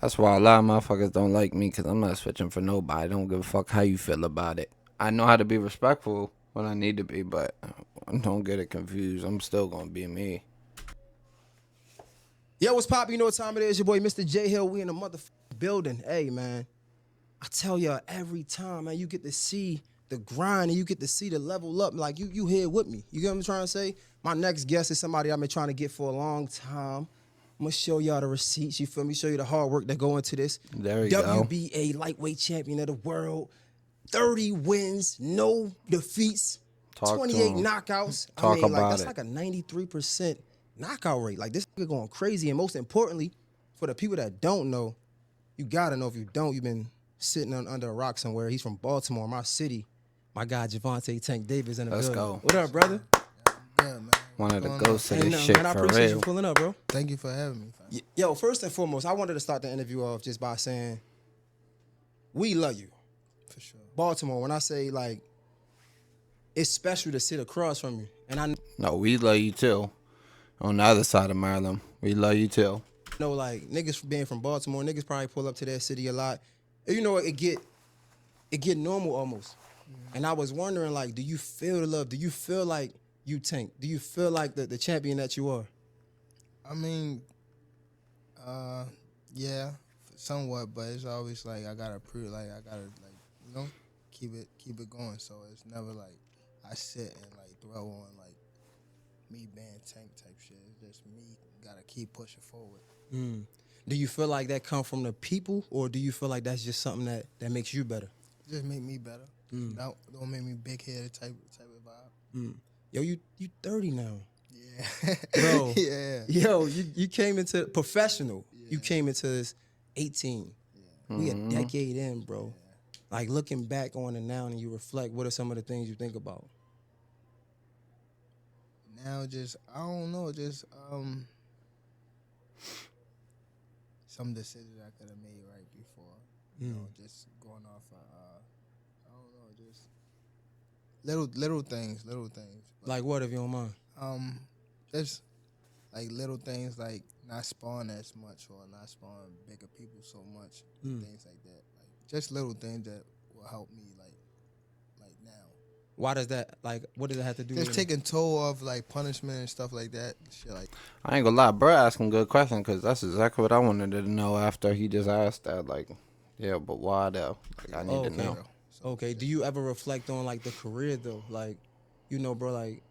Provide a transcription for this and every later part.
That's why a lot of motherfuckers don't like me because I'm not switching for nobody. I don't give a fuck how you feel about it. I know how to be respectful when I need to be, but don't get it confused. I'm still gonna be me. Yo, what's poppin'? You know what time it is? Your boy, Mr. J Hill. We in the motherfucking building. Hey, man. I tell y'all every time, man, you get to see the grind and you get to see the level up. Like, you here with me. You get what I'm trying to say? My next guest is somebody I've been trying to get for a long time. I'm going to show y'all the receipts, you feel me? Show you the hard work that go into this. There you go. WBA lightweight champion of the world. 30 wins, no defeats, Talk to 28 him. knockouts. Talk about that's it. like a 93% knockout rate. Like, this nigga going crazy. And most importantly, for the people that don't know, you got to know. If you don't, you've been sitting under a rock somewhere. He's from Baltimore, my city. My guy, Gervonta Tank Davis in the Let's building. go. What up, brother? Yeah, man. One of the What's ghosts of Ain't this nothing, shit man. I for appreciate real. you pulling up, bro. Thank you for having me, fam. Yo, first and foremost, I wanted to start the interview off just by saying, we love you. For sure. Baltimore, when I say, like, it's special to sit across from you. And I No, we love you too. On the other side of Maryland, we love you too. know, like, niggas being from Baltimore, niggas probably pull up to their city a lot. You know, it get normal almost. And I was wondering, like, do you feel the love? Do you feel like you Tank? Do you feel like the champion that you are? I mean, yeah, somewhat, but it's always like I gotta prove, like I gotta, like, you know, keep it going. So it's never like I sit and like dwell on like me being Tank type shit. It's just me gotta keep pushing forward. Do you feel like that come from the people, or do you feel like that's just something that makes you better? Just make me better. Don't make me big headed type of vibe. Yo, you 30 now. Yeah, Bro. yeah. Yo, you came into professional. You came into this 18. We a decade in, bro. Like, looking back on it now and you reflect, what are some of the things you think about? Now just I don't know, just some decisions I could have made right before. You know, just going off of I don't know, just little things. But, Like what, if you don't mind? just like little things like not spawn as much or not spawn bigger people so much, things like that. Like just little things that will help me like now. Why does that, like, what does it have to do Just with taking toll of like punishment and stuff like that. Shit like I ain't gonna lie, bro asking good question because that's exactly what I wanted to know after he just asked that. Like, yeah, but why though? Like, I need to know. So Okay, do you ever reflect on, like, the career, though? Like, you know, bro, like,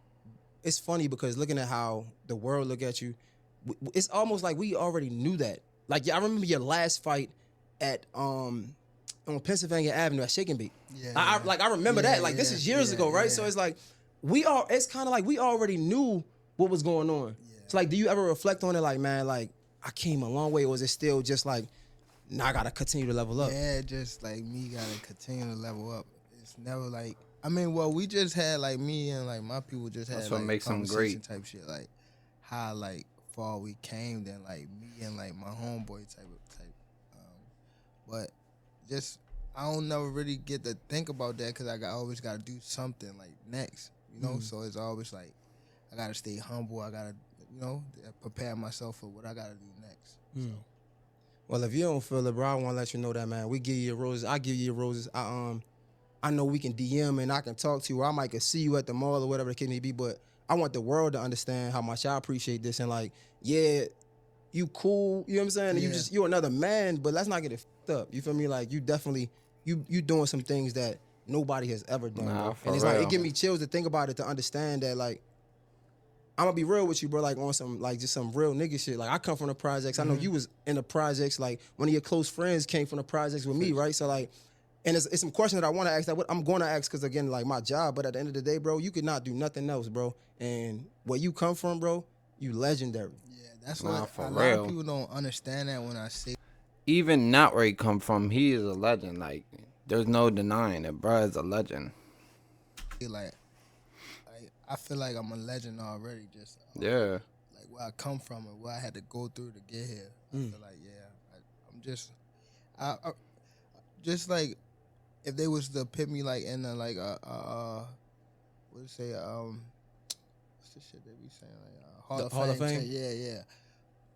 it's funny because looking at how the world look at you, it's almost like we already knew that. Like, I remember your last fight at on Pennsylvania Avenue at Shake and Bake. Yeah, I remember yeah, that. Like, this yeah, is years yeah, ago, right? yeah. So it's like it's kind of like we already knew what was going on. Yeah. It's like, do you ever reflect on it, like, man, like, I came a long way, or is it still just like, nah, I gotta continue to level up? Yeah, just like me gotta continue to level up. It's never like I mean, well, we just had like me and like my people just had That's what like makes them conversation great. type shit, like how like far we came, then like me and like my homeboy type. But just I don't never really get to think about that because always gotta do something like next, you know. So it's always like I gotta stay humble. I gotta prepare myself for what I gotta do next. So. Well, if you don't feel it, bro, I want to let you know that, man. We give you your roses. I give you your roses. I know we can DM and I can talk to you, or I might could see you at the mall or whatever the case may be, but I want the world to understand how much I appreciate this. And, like, yeah, you cool, you know what I'm saying? Yeah. You're another man, but let's not get it fucked up. You feel me? Like, you definitely, you doing some things that nobody has ever done, Nah, bro. for And it's like, real. it give me chills to think about it, to understand that, like, I'm gonna be real with you, bro, like on some, like, just some real nigga shit. Like, I come from the projects. I know you was in the projects. Like, one of your close friends came from the projects with me, right? So, like, and it's some questions that I want to ask, that what I'm going to ask because, again, like, my job. But at the end of the day, bro, you could not do nothing else, bro. And where you come from, bro, you legendary. Yeah, that's Nah, what for a lot real. of people don't understand that when I say. Even not where he come from, he is a legend. Like, there's no denying it. Bro is a legend. Like I feel like I'm a legend already. Just Yeah. like where I come from and what I had to go through to get here. I feel like I'm just I just like if they was to put me like in a like what do you say what's the shit they be saying like Hall of Fame? Yeah.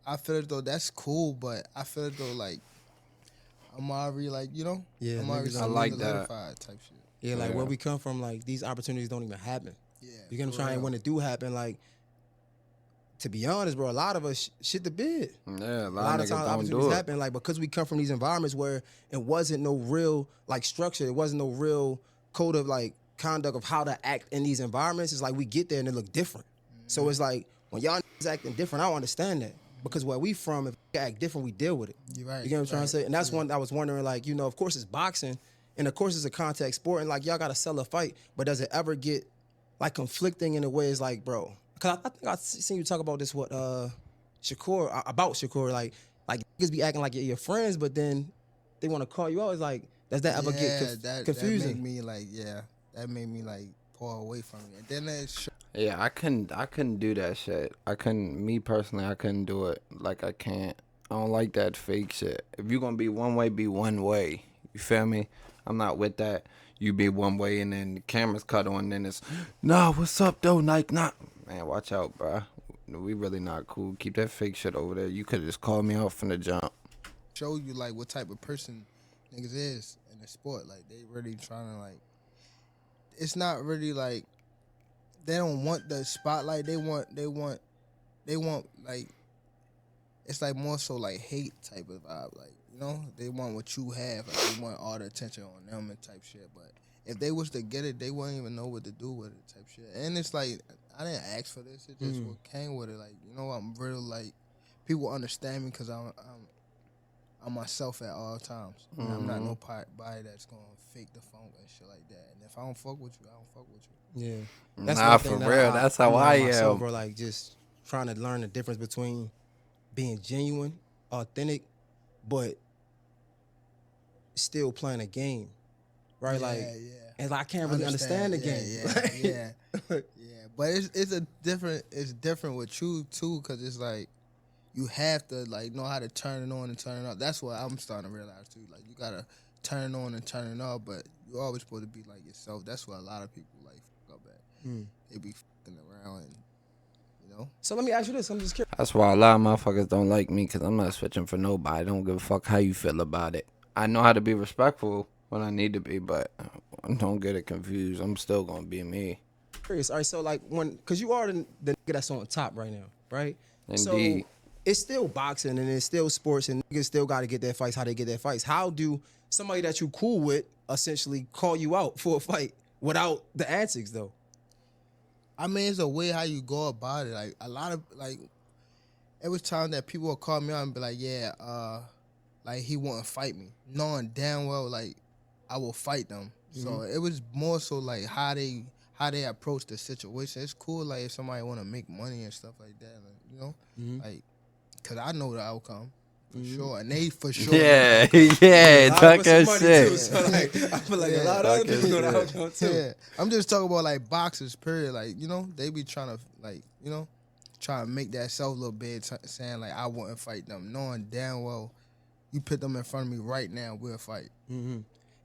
I feel as though that's cool, but I feel as though like I'm already like, you know, Yeah, I'm already niggas I don't like that. solidified type shit. Yeah, like Yeah. where we come from, like these opportunities don't even happen. Yeah, You get what I'm for saying? real. When it do happen, like to be honest, bro, a lot of us shit the bed. Yeah, A a lot lot of of niggas times don't opportunities do it. happen, like because we come from these environments where it wasn't no real like structure, it wasn't no real code of like conduct of how to act in these environments. It's like we get there and it look different. So it's like when y'all niggas acting different, I don't understand that because where we from, if we act different, we deal with it. You're right. You get what I'm trying to right. say? And that's Yeah. one I was wondering, like, you know, of course it's boxing, and of course it's a contact sport, and like y'all gotta sell a fight, but does it ever get like conflicting in a way? It's like, bro, because I think I seen you talk about this Shakur about Shakur, like niggas be acting like you're your friends, but then they want to call you out. It's like, does that ever get Yeah, that confusing? made me like, that made me like pull away from it. And then it Yeah, I couldn't do that shit. Me personally, I couldn't do it. Like, I can't. I don't like that fake shit. If you're gonna be one way, be one way. You feel me? I'm not with that. You be one way and then the camera's cut on, and then it's, nah, what's up, though? Like, nah. Man, watch out, bruh. We really not cool. Keep that fake shit over there. You could just call me out from the jump. show you like what type of person niggas is in the sport. Like they really trying to like. It's not really like they don't want the spotlight. They want like it's like more so like hate type of vibe. Like, you know, they want what you have. Like they want all the attention on them and type shit. But if they was to get it, they wouldn't even know what to do with it type shit. And it's like I didn't ask for this. It just what came with it. Like, you know, I'm real like people understand me because I'm myself at all times. And I'm not nobody that's gonna fake the funk and shit like that. And if I don't fuck with you, I don't fuck with you. Yeah, Nah, one for thing that real. That's how know I myself, am. bro. Like just trying to learn the difference between being genuine, authentic, but still playing a game, right? Yeah, like, yeah. and I can't really understand the game. Like, Yeah. Yeah. But it's different with you too, cause it's like you have to like know how to turn it on and turn it off. That's what I'm starting to realize too. Like you gotta turn it on and turn it off, but you always supposed to be like yourself. That's what a lot of people like fuck up at. They be fucking around and you know. So let me ask you this. I'm just curious. That's why a lot of motherfuckers don't like me, because I'm not switching for nobody. I don't give a fuck how you feel about it. I know how to be respectful when I need to be, but don't get it confused. I'm still going to be me. All right, so like because you are the nigga that's on top right now, right? Indeed. So it's still boxing and it's still sports and niggas still got to get their fights how they get their fights. How do somebody that you cool with essentially call you out for a fight without the antics though? I mean, it's a way how you go about it. Like a lot of like, every time that people will call me out and be like, yeah, like he won't fight me, knowing damn well like I will fight them. So it was more so like how they approach the situation. It's cool like if somebody want to make money and stuff like that, like, you know, like because I know the outcome for sure, and they for sure. Yeah, know the outcome. yeah, talk put some that money shit. too, so like I feel like a Yeah, lot of other talk people know that the shit. outcome too. Yeah, I'm just talking about like boxers, period. Like, you know, they be trying to like, you know, try to make that self little bit saying like I wouldn't fight them, knowing damn well you put them in front of me right now, we'll fight.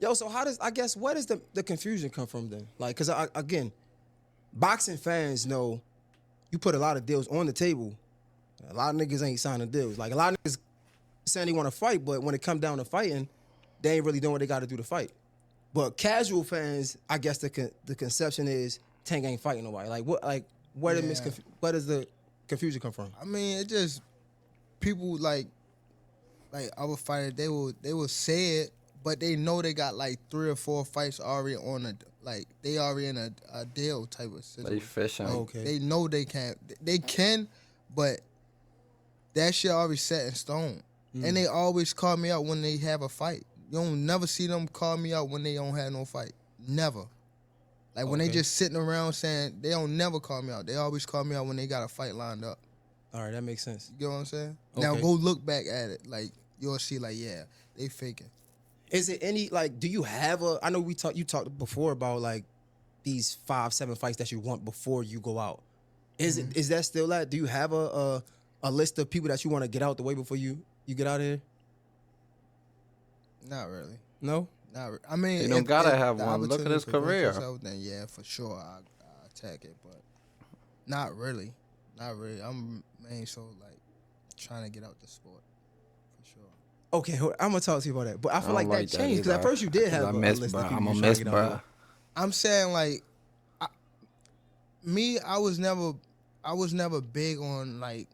Yo, so where does the confusion come from then? Like, cause again, boxing fans know you put a lot of deals on the table. A lot of niggas ain't signing deals. Like a lot of niggas saying they want to fight, but when it come down to fighting, they ain't really doing what they got to do to fight. But casual fans, I guess the conception is Tank ain't fighting nobody. Like what? Like where does the confusion come from? I mean, it just people like our fighters, they will say it, but they know they got like 3 or 4 fights already on they already in a deal type of situation. They fishing. Okay. They know they can, but that shit already set in stone. And they always call me out when they have a fight. You don't never see them call me out when they don't have no fight. Never. Like when they just sitting around saying, they don't never call me out. They always call me out when they got a fight lined up. All right, that makes sense. You get what I'm saying? Okay. Now go look back at it. Like you'll see like, yeah, they faking. Is it any like? Do you have I know you talked before about like these 5-7 fights that you want before you go out. Is that still that? Do you have a list of people that you want to get out the way before you get out of here? Not really. No. I mean, You don't gotta if have the one. Look at his opportunity career. presents itself, then yeah, for sure I attack it, but not really. Not really. I'm mainly so like trying to get out the sport for sure. Okay, I'm gonna talk to you about that. But I I feel don't like that like that changed because at either. first you did 'Cause have I a miss, list bro. of people I'm you a trying to miss, get on bro. board. I'm saying like I was never big on like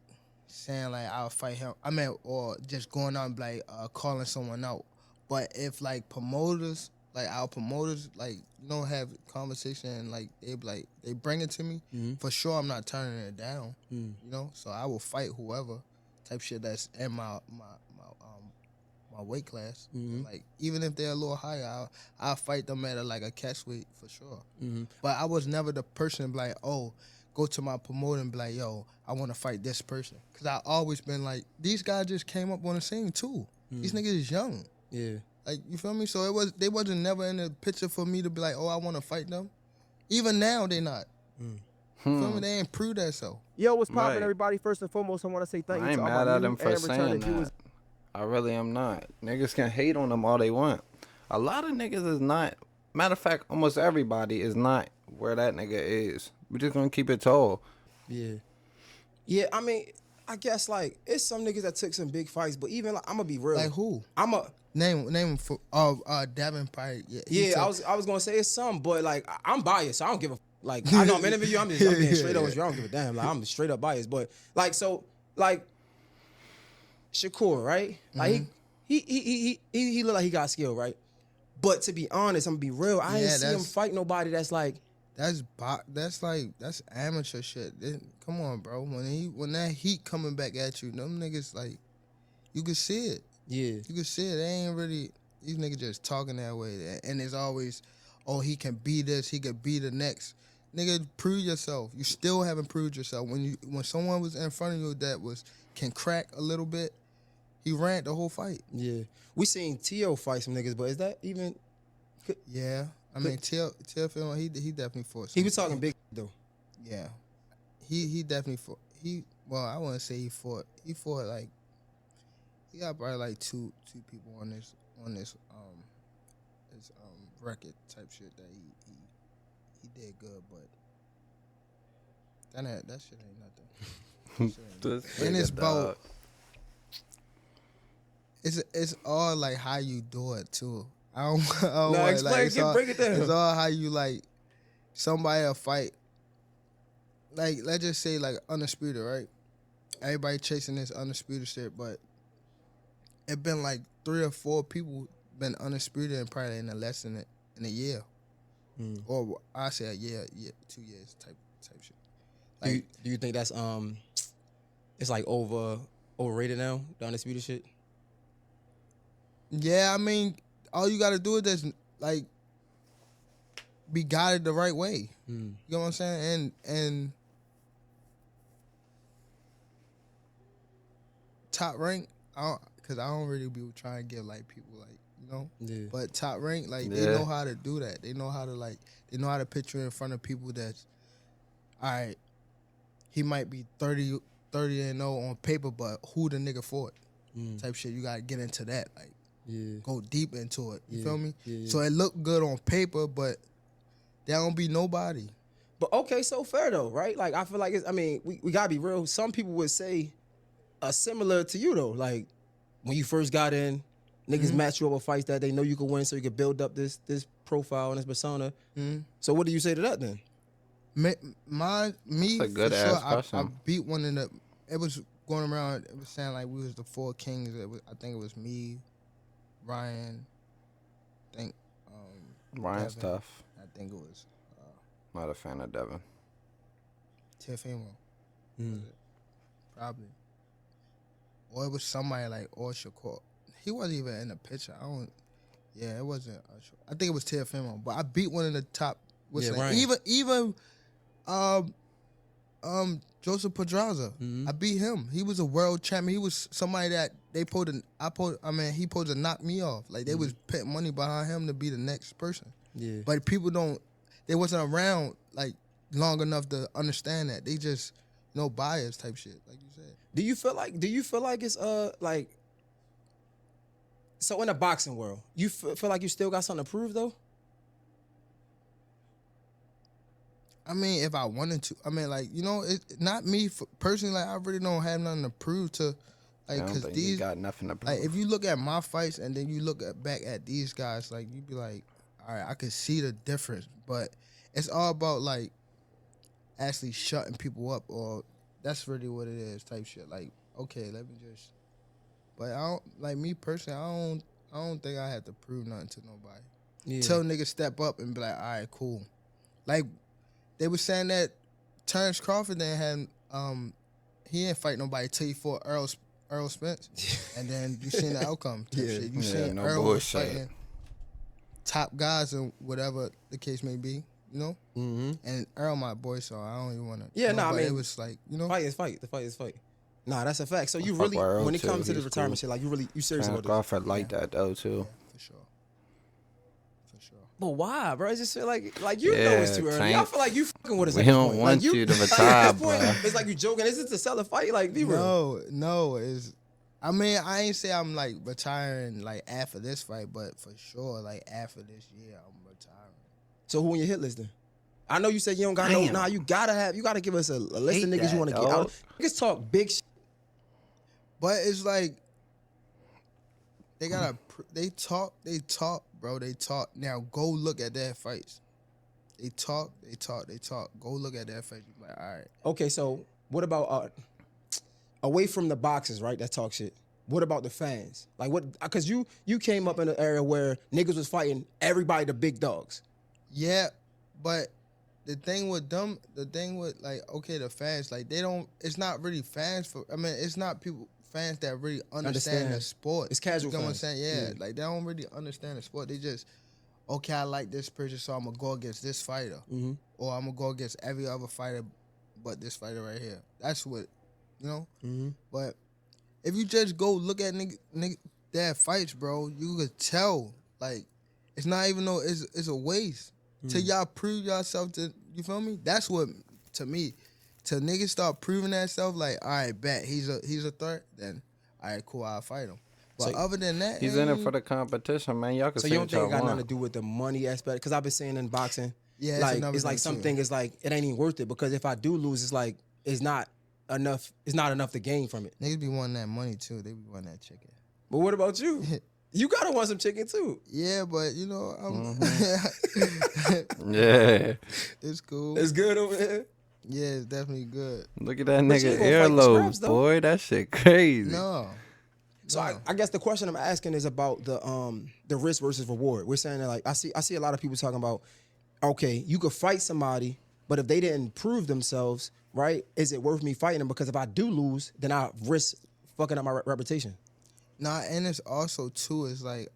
saying like I'll fight him. I mean, or just going out and like calling someone out. But if like promoters, like our promoters, like have conversation and like they bring it to me, for sure I'm not turning it down. So I will fight whoever type shit that's in my weight class. Like even if they're a little higher, I'll fight them at like a catch weight for sure. But I was never the person to be like, oh, go to my promoter and be like, yo, I want to fight this person. Cause I always been like, these guys just came up on the scene too. These niggas is young. Yeah. Like, you feel me? So they wasn't never in the picture for me to be like, oh, I want to fight them. Even now they not. You feel me? They ain't proved that so. Yo, what's poppin', Right. everybody? First and foremost, I want to say thank I you ain't to all mad my at new them for and returning saying viewers. that. I really am not. Niggas can hate on them all they want. A lot of niggas is not. Matter of fact, almost everybody is not where that nigga is. We just gonna keep it tall. Yeah. Yeah, I mean, I guess like it's some niggas that took some big fights, but even like I'm gonna be real. Like who? Name for Davin probably. Yeah, I was gonna say it's some, but like I'm biased, so I don't give a like I know I'm interviewing you, I'm being straight up with you, I don't give a damn. Like I'm straight up biased. But like so like Shakur, right? Like he look like he got skill, right? But to be honest, I'm gonna be real, I ain't see him fight nobody that's like that's amateur shit. Come on, bro. When that heat coming back at you, them niggas like you can see it. yeah. You can see it. They ain't really these niggas just talking that way. And it's always, oh, he can be this, he could be the next. Nigga, prove yourself. You still haven't proved yourself. When someone was in front of you that can crack a little bit, he ran the whole fight. Yeah. We seen T.O. fight some niggas, but is that even Yeah. I mean, T.O. he definitely fought. He was talking big though. Yeah. He definitely fought. Well, I wouldn't say he fought. He fought like he got probably like two people on this record type shit that he did good, but that shit ain't nothing. And it's about it's all like how you do it too. I don't No, explain, break it down. It's all how you like somebody a fight. Like let's just say like undisputed, right? Everybody chasing this undisputed shit, but it been like 3 or 4 people been undisputed and probably in less than in a year, or I say a year, 2 years type shit. Like, Do you think that's it's like overrated now, the undisputed shit? yeah, I mean, all you gotta do is just like be guided the right way. You know what I'm saying? And top rank, because I don't really be trying to give like people like Yeah. But top rank, like they know how to do that. They know how to put you in front of people that's all right. He might be 30 and 0 on paper, but who the nigga fought? Type shit. You gotta get into that. Like go deep into it. You feel me? Yeah. So it look good on paper, but there don't be nobody. But okay, so fair though, right? Like I feel like we gotta be real. Some people would say similar to you though. Like when you first got in, niggas match you up with fights that they know you can win, so you can build up this profile and this persona. So what do you say to that then? Me That's a good for ass sure. I question. beat one in the. It was going around. It was saying like we was the 4 kings. I think it was me, Ryan. I think Ryan's Devin. tough. I think it was Not a fan of Devin. Tiffany. Probably. Or it was somebody like or Shakur. He wasn't even in the picture. Yeah, it wasn't. I think it was Tiffany. But I beat one of the top. Ryan. Even Joseph Pedraza. I beat him. He was a world champion. He was somebody that he supposed to knock me off. Like they was putting money behind him to be the next person. Yeah. But people they wasn't around like long enough to understand that. They just bias type shit, like you said. Do you feel like it's like so in the boxing world, you feel like you still got something to prove though? I mean, if I wanted to, I mean, like, it's not me personally. Like, I really don't have nothing to prove to, I Like, don't cause think he these, got nothing to prove. like, if you look at my fights and then you look back at these guys, like, you be like, all right, I can see the difference, but it's all about like actually shutting people up, or that's really what it is, type shit. Like, okay, let me just. But I don't like me personally. I don't think I have to prove nothing to nobody. Yeah. Tell niggas step up and be like, all right, cool. Like they were saying that Terrence Crawford didn't have he didn't fight nobody till he fought Earl Spence, and then you seen the outcome. Type Yeah. shit. You Yeah, seen no Earl was bullshit. fighting top guys and whatever the case may be, you know. Mm-hmm. And Earl my boy, so I don't even want to. Yeah, no, I mean, it was like, you know. Fight is fight. The fight is fight. Nah, that's a fact. So you fuck really, with Earl, when it too. comes to the He's retirement cool. shit, like you serious Terrence about this? Crawford like that though too. For sure. But why, bro? I just feel like you know it's too Yeah, early. I Tank. feel like you fucking with us. We at this don't point. want like, you to like, retire, at this point, bro. it's like you joking. Is it to sell a fight? Like, be real. No, it's. I mean, I ain't say I'm like retiring like after this fight, but for sure, like after this year, I'm retiring. So who on your hit list then? I know you said you don't got no. Damn. Nah, you gotta give us a list of Hate niggas that, you want to get dog. out. Niggas talk big shit. But it's like they gotta. They talk, bro. They talk. Now go look at their fights. They talk. Go look at their fights. You be like, all right. Okay, so what about away from the boxers, right? That talk shit. What about the fans? Like what? Because you came up in an era where niggas was fighting everybody, the big dogs. Yeah, but the thing with them, like, okay, the fans, like they don't. It's not really fans for. I mean, it's not fans that really understand the sport. It's casual You know what I'm fans. saying? Yeah, like they don't really understand the sport. They just, okay, I like this person, so I'm gonna go against this fighter, Mm-hmm. or I'm gonna go against every other fighter, but this fighter right here. That's what, you know. Mm-hmm. But if you just go look at nigga their fights, bro, you could tell, like, it's not even though it's a waste. Till y'all prove yourself to, you feel me? That's what, to me, till niggas start proving that stuff, like, all right, bet he's a threat, then all right, cool, I'll fight him. But So other than that, He's in it for the competition, man. Y'all can So say you don't what think y'all it got nothing to want. do with the money aspect? Because I've been saying in boxing, Yeah, it's like another it's like thing, too. something is like it ain't even worth it because if I do lose, it's like it's not enough. It's not enough to gain from it. niggas be wanting that money too. They be wanting that chicken. But what about you? You gotta want some chicken too. Yeah, but you know, Yeah. it's cool. It's good over here. Yeah, it's definitely good. Look at that But you nigga ain't gonna fight the scraps, earlobe, though. boy. That shit crazy. No. So I guess the question I'm asking is about the risk versus reward. We're saying that like I see a lot of people talking about, okay, you could fight somebody, but if they didn't prove themselves, right, is it worth me fighting them? Because if I do lose, then I risk fucking up my reputation. Nah, and it's also too, it's like,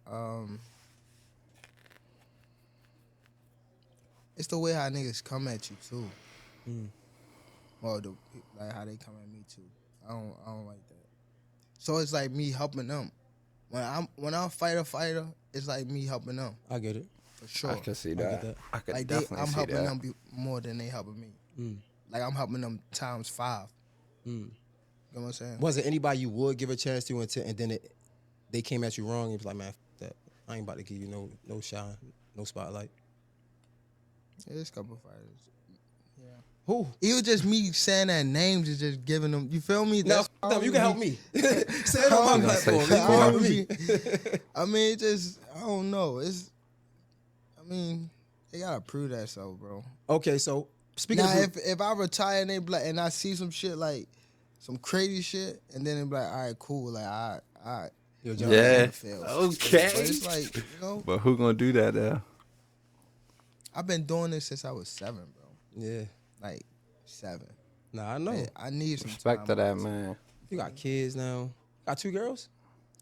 it's the way how niggas come at you too. Well, like how they come at me too. I don't like that. So it's like me helping them. When I fight a fighter, it's like me helping them I get it. for sure. I can see get that. that. I could Like definitely I'm see helping that. them more than they helping me. Like I'm helping them times 5. You know what I'm saying? Was there anybody you would give a chance to and then they came at you wrong? It was like, man, f- that I ain't about to give you no shine, no spotlight. Yeah, there's a couple fighters. Who? Even just me saying that names is just giving them. You feel me? No, That's them, you can help me. Say it I on my don't platform. say You can help shit. me. I mean, it just I don't know. They gotta prove that so, bro. Okay, so speaking Now, of if I retire and they be like, and I see some shit like some crazy shit, and then they be like, all right, cool, like all right. Yo, John, Yeah. But Okay. it's like, you know, But who gonna do that though? I've been doing this since I was 7, bro. yeah. Like 7. Nah, I know. And I need some Respect to time that, off. man. You got kids now. Got 2 girls?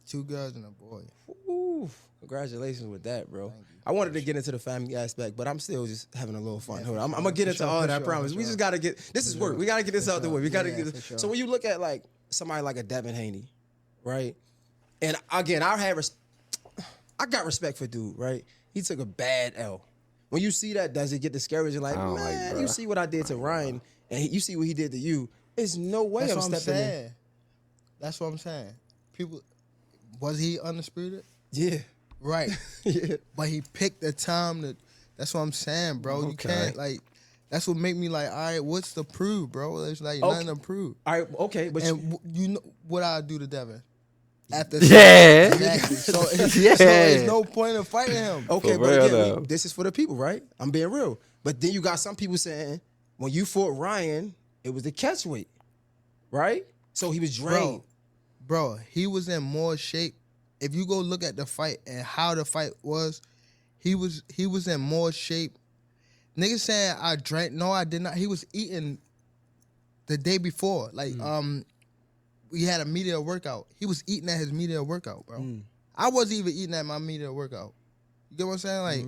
2 girls and a boy. Ooh, congratulations with that, bro. Thank you. I wanted to get into the family aspect, but I'm still just having a little fun. Yeah, Hold for on. I'm sure, gonna get for into sure, all for that. I sure, promise. for We sure. just gotta get. This is For work. sure. We gotta get this For out the sure. way. We gotta Yeah, get for this. sure. So when you look at like somebody like a Devin Haney, right? And again, I got respect for dude, right? He took a bad L. When you see that, does it get discouraged? You're like, I don't like, man, bruh. you see what I did to Ryan, and you see what he did to you. There's no way That's I'm what I'm stepping in. saying. That's what I'm saying. People, was he undisputed? Yeah, Right. yeah. But he picked the time to. That's what I'm saying, bro. You Okay. can't like. That's what make me like. All right, what's the prove, bro? There's like Okay. nothing to prove. All right, okay, but And you know what I do to Devin? after Yeah. exactly. So it's, Yeah. so it's no point of fighting him. Okay, For but real, again, though. this is for the people, right? I'm being real. But then you got some people saying when you fought Ryan, it was the catch weight, right? So he was drained. Bro, he was in more shape. If you go look at the fight and how the fight was, he was in more shape. Niggas saying I drank. No, I did not. He was eating the day before. Like, we had a media workout. He was eating at his media workout, bro. I wasn't even eating at my media workout. You get what I'm saying? Like,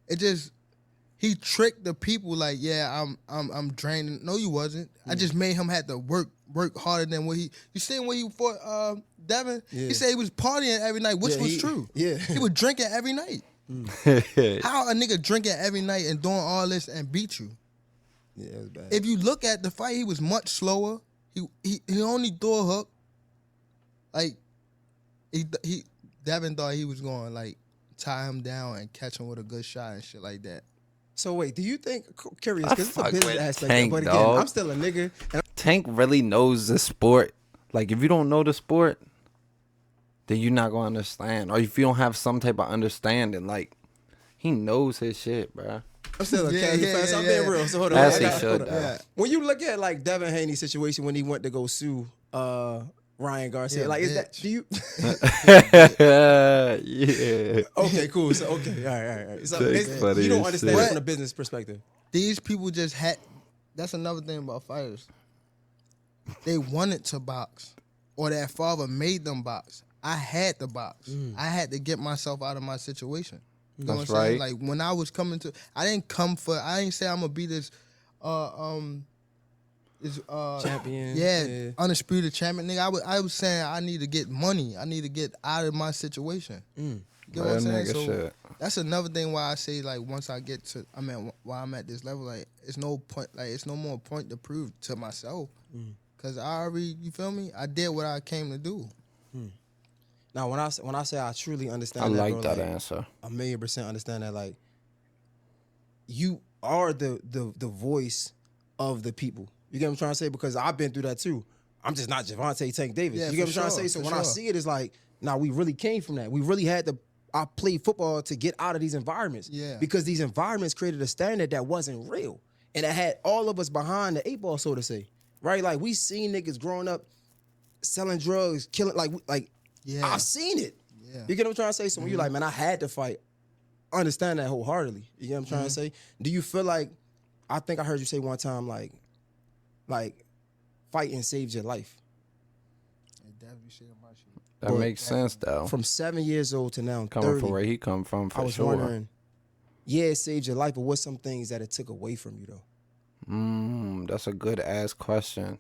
it just he tricked the people. Like, yeah, I'm draining. No, you wasn't. I just made him have to work harder than what he. You seen when he fought Devin? Yeah. He said he was partying every night, which Yeah, was true. Yeah. He was drinking every night. How a nigga drinking every night and doing all this and beat you? Yeah, it was bad. If you look at the fight, he was much slower. He only threw a hook. Like he Devin thought he was going like tie him down and catch him with a good shot and shit like that. So wait, do you think, curious, I because it's a fuck business with aspect, Tank, but again, dog. I'm still a nigga. And Tank really knows the sport. Like, if you don't know the sport, then you're not gonna understand. Or if you don't have some type of understanding, like, he knows his shit, bro. I'm still a Yeah, casual yeah, fan, so I'm yeah, being yeah. real. So hold on. As I he got- should, hold on. though. Yeah. When you look at like Devin Haney's situation when he went to go sue Ryan Garcia, Yeah, like is that bitch. do you Yeah. Okay, cool. So okay, all right. So Tank's it's- funny you don't as understand shit. it from a business perspective. These people just had. That's another thing about fighters. They wanted to box, or their father made them box. I had to box. I had to get myself out of my situation. You know That's what I'm saying? right. Like when I was coming to, I didn't come for. I didn't say I'm gonna be this, Champion. yeah, undisputed champion. Nigga, I was saying I need to get money. I need to get out of my situation. You get what I'm Real saying? nigga So shit. that's another thing why I say like once I get to, I mean, while I'm at this level, like it's no point, like it's no more point to prove to myself, cause I already, you feel me? I did what I came to do. Now when I say I truly understand, I like bro, that like, answer. 1,000,000% understand that. Like you are the voice of the people. You get what I'm trying to say? Because I've been through that too. I'm just not Gervonta Tank Davis. Yeah, You get what for I'm trying to sure, say? So for when I sure. see it, it's like, nah, we really came from that. We really had to. I played football to get out of these environments. Yeah. Because these environments created a standard that wasn't real, and it had all of us behind the 8 ball, so to say. Right? Like we seen niggas growing up selling drugs, killing. Like Yeah. I've seen it. Yeah. You get what I'm trying to say? So when you're like, man, I had to fight, I understand that wholeheartedly. You get what I'm trying to say? Do you feel like, I think I heard you say one time, like fighting saves your life. It definitely shit in my shit. That But- makes sense, though. From 7 years old to now Coming 30, from where he come from, for I was sure. wondering, yeah, it saved your life, but what's some things that it took away from you, though? That's a good ass question.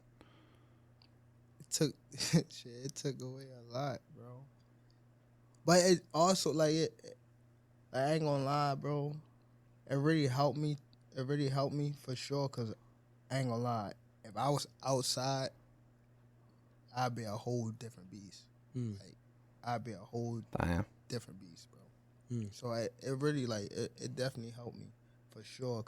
It took it took away a lot, bro. But it also I ain't gonna lie, bro. It really helped me. It really helped me for sure. Cause I ain't gonna lie. If I was outside, I'd be a whole different beast. Like I'd be a whole Damn. different beast, bro. So it really it definitely helped me for sure.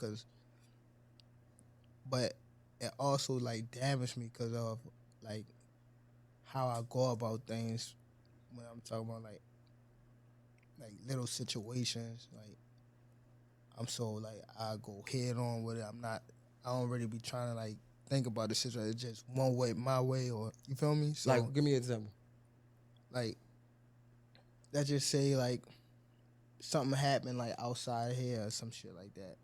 But it also like damaged me because of like how I go about things when I'm talking about like little situations. Like I'm so like I go head on with it. I don't really be trying to like think about the situation. It's just one way, my way, or you feel me? So Like, give me an example. like let's just say like something happened like outside here or some shit like that,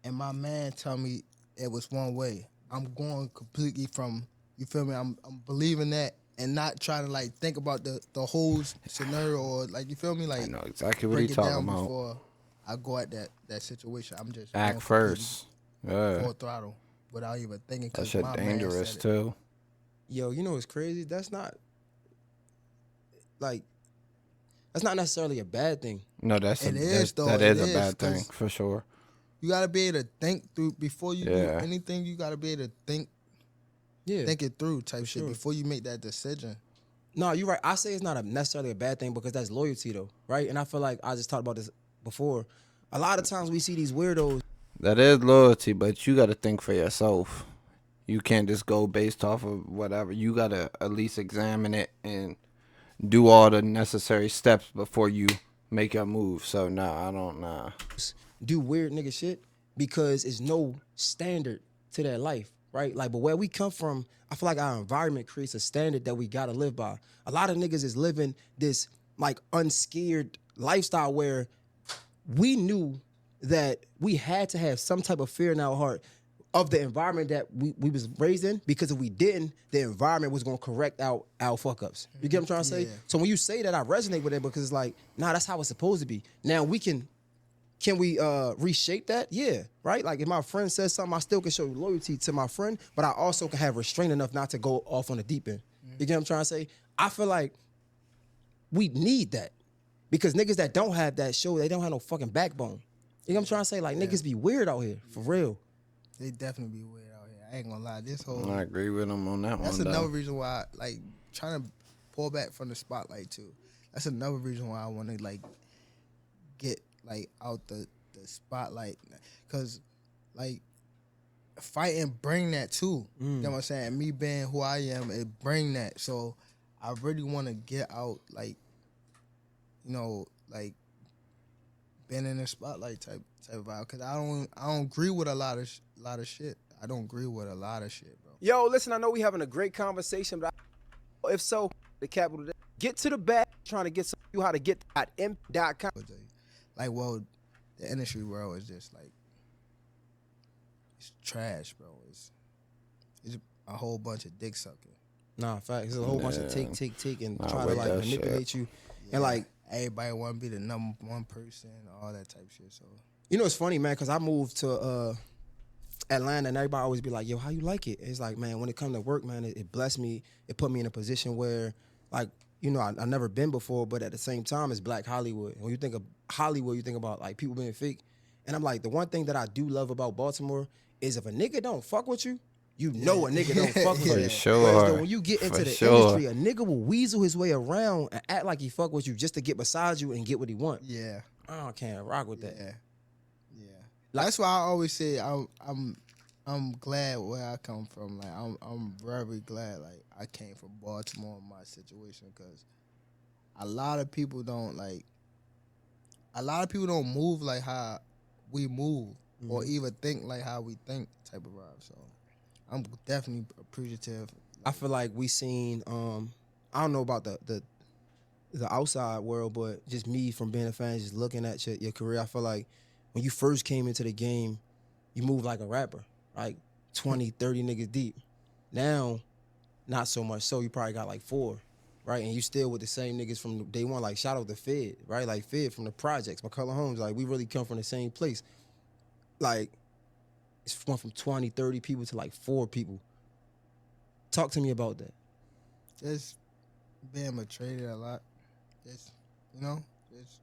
and my man tell me it was one way. I'm going completely from, you feel me? I'm believing that and not trying to like think about the whole scenario or like, you feel me? Like I know exactly what break he it talking down about. before I go at that situation. I'm just Act going first. completely Yeah. full throttle without even thinking. That 'Cause shit my man dangerous, said it. too. Yo, you know what's crazy? That's not necessarily a bad thing. No, that's It a, is, that, though. that It is a is, bad thing, 'cause- for sure. You gotta be able to think through before you Yeah. do anything. You gotta be able to think Yeah. it through type shit sure. before you make that decision. No, you're right. I say it's not necessarily a bad thing because that's loyalty, though, right? And I feel like I just talked about this before. A lot of times we see these weirdos. That is loyalty, but you got to think for yourself. You can't just go based off of whatever. You gotta at least examine it and do all the necessary steps before you make your move. So nah, I don't nah. do weird nigga shit because it's no standard to their life, right? Like, but where we come from, I feel like our environment creates a standard that we gotta live by. A lot of niggas is living this like unscared lifestyle where we knew that we had to have some type of fear in our heart of the environment that we was raised in, because if we didn't, the environment was gonna correct our fuck ups. You get what I'm trying to say? Yeah. So when you say that, I resonate with it because it's like, nah, that's how it's supposed to be. Now can we reshape that? Yeah, right? Like if my friend says something, I still can show loyalty to my friend, but I also can have restraint enough not to go off on the deep end. You get what I'm trying to say? I feel like we need that because niggas that don't have that show, they don't have no fucking backbone. You know what I'm trying to say? Like niggas be weird out here, for real. They definitely be weird out here. I ain't gonna lie. This whole I agree with him on that that's one. another Though. reason why, like, trying to pull back from the spotlight too. That's another reason why I want to like get like out the spotlight, cause like fighting bring that too. You know what I'm saying? Me being who I am, it bring that. So I really want to get out, like, you know, like being in the spotlight type of vibe. Cause I don't agree with a lot of shit. I don't agree with a lot of shit, bro. Yo, listen, I know we having a great conversation, but if so, the capital, get to the bag, trying to get some you how to get at m.com. Like, well, the industry world is just like, it's trash, bro. It's a whole bunch of dick sucking. Nah, facts. There's a whole bunch of take, and Nah, try to wait, like that manipulate shit. you. Yeah, And like, everybody want to be the number one person, all that type shit. So you know, it's funny, man, because I moved to Atlanta, and everybody always be like, yo, how you like it? It's like, man, when it comes to work, man, it blessed me. It put me in a position where, like, you know, I never been before, but at the same time, it's Black Hollywood. When you think of Hollywood, you think about, like, people being fake. And I'm like, the one thing that I do love about Baltimore is if a nigga don't fuck with you, you know a nigga don't fuck with For you. sure. Whereas though, when you get into For the sure. industry, a nigga will weasel his way around and act like he fuck with you just to get beside you and get what he want. yeah, I can't rock with that. yeah. That's why I always say I'm glad where I come from. Like I'm very glad. Like I came from Baltimore in my situation, because a lot of people don't move like how we move, or even think like how we think type of vibe. So I'm definitely appreciative. I feel like we seen I don't know about the outside world, but just me from being a fan, just looking at your career, I feel like when you first came into the game, you moved like a rapper, like 20, 30 niggas deep. Now, not so much so. You probably got like 4, right? And you still with the same niggas from day one. Like, shout out to Fed, right? Like, Fed from the projects, McCullough Homes. Like, we really come from the same place. Like, it's went from 20, 30 people to like 4 people. Talk to me about that. Just being betrayed a lot. Just, just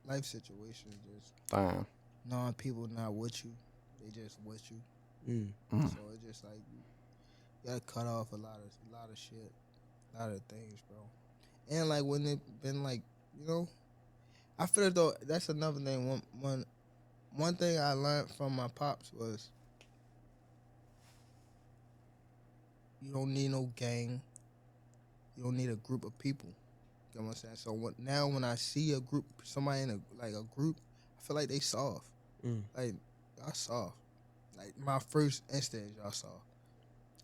life situations. Just Damn. knowing people not with you, they just with you. Mm. So it's just like you gotta cut off a lot of shit, a lot of things, bro. And like when it been like, I feel as though that's another thing. One thing I learned from my pops was you don't need no gang. You don't need a group of people. You know what I'm saying? So when I see a group, somebody in a group, I feel like they soft. Like y'all soft. Like my first instinct, y'all soft.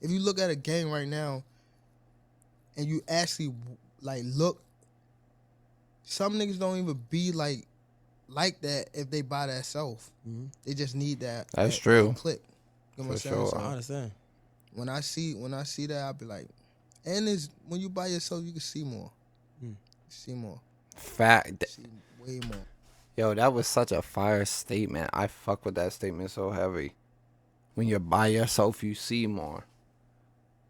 If you look at a gang right now, and you actually like look, some niggas don't even be like that if they by themselves. They just need that. That's that true. Click. You know what I'm For saying? sure. So I understand. when I see that, I'll be like, and it's when you by yourself, you can see more. See more. Fact. See way more. Yo, that was such a fire statement. I fuck with that statement so heavy. When you're by yourself, you see more.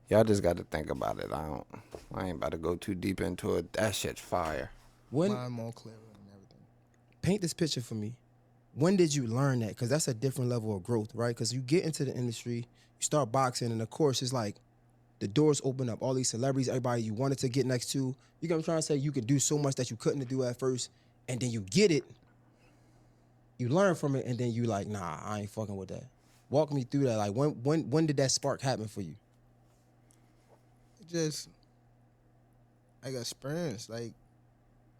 Y'all just got to think about it. I ain't about to go too deep into it. That shit's fire. Mind more clearer and everything. Paint this picture for me. When did you learn that? Because that's a different level of growth, right? Because you get into the industry, you start boxing, and of course, it's like the doors open up. All these celebrities, everybody you wanted to get next to. You know what I'm trying to say? You can do so much that you couldn't do at first, and then you get it, you learn from it, and then you like, nah, I ain't fucking with that. Walk me through that. Like when did that spark happen for you? Just like experience, like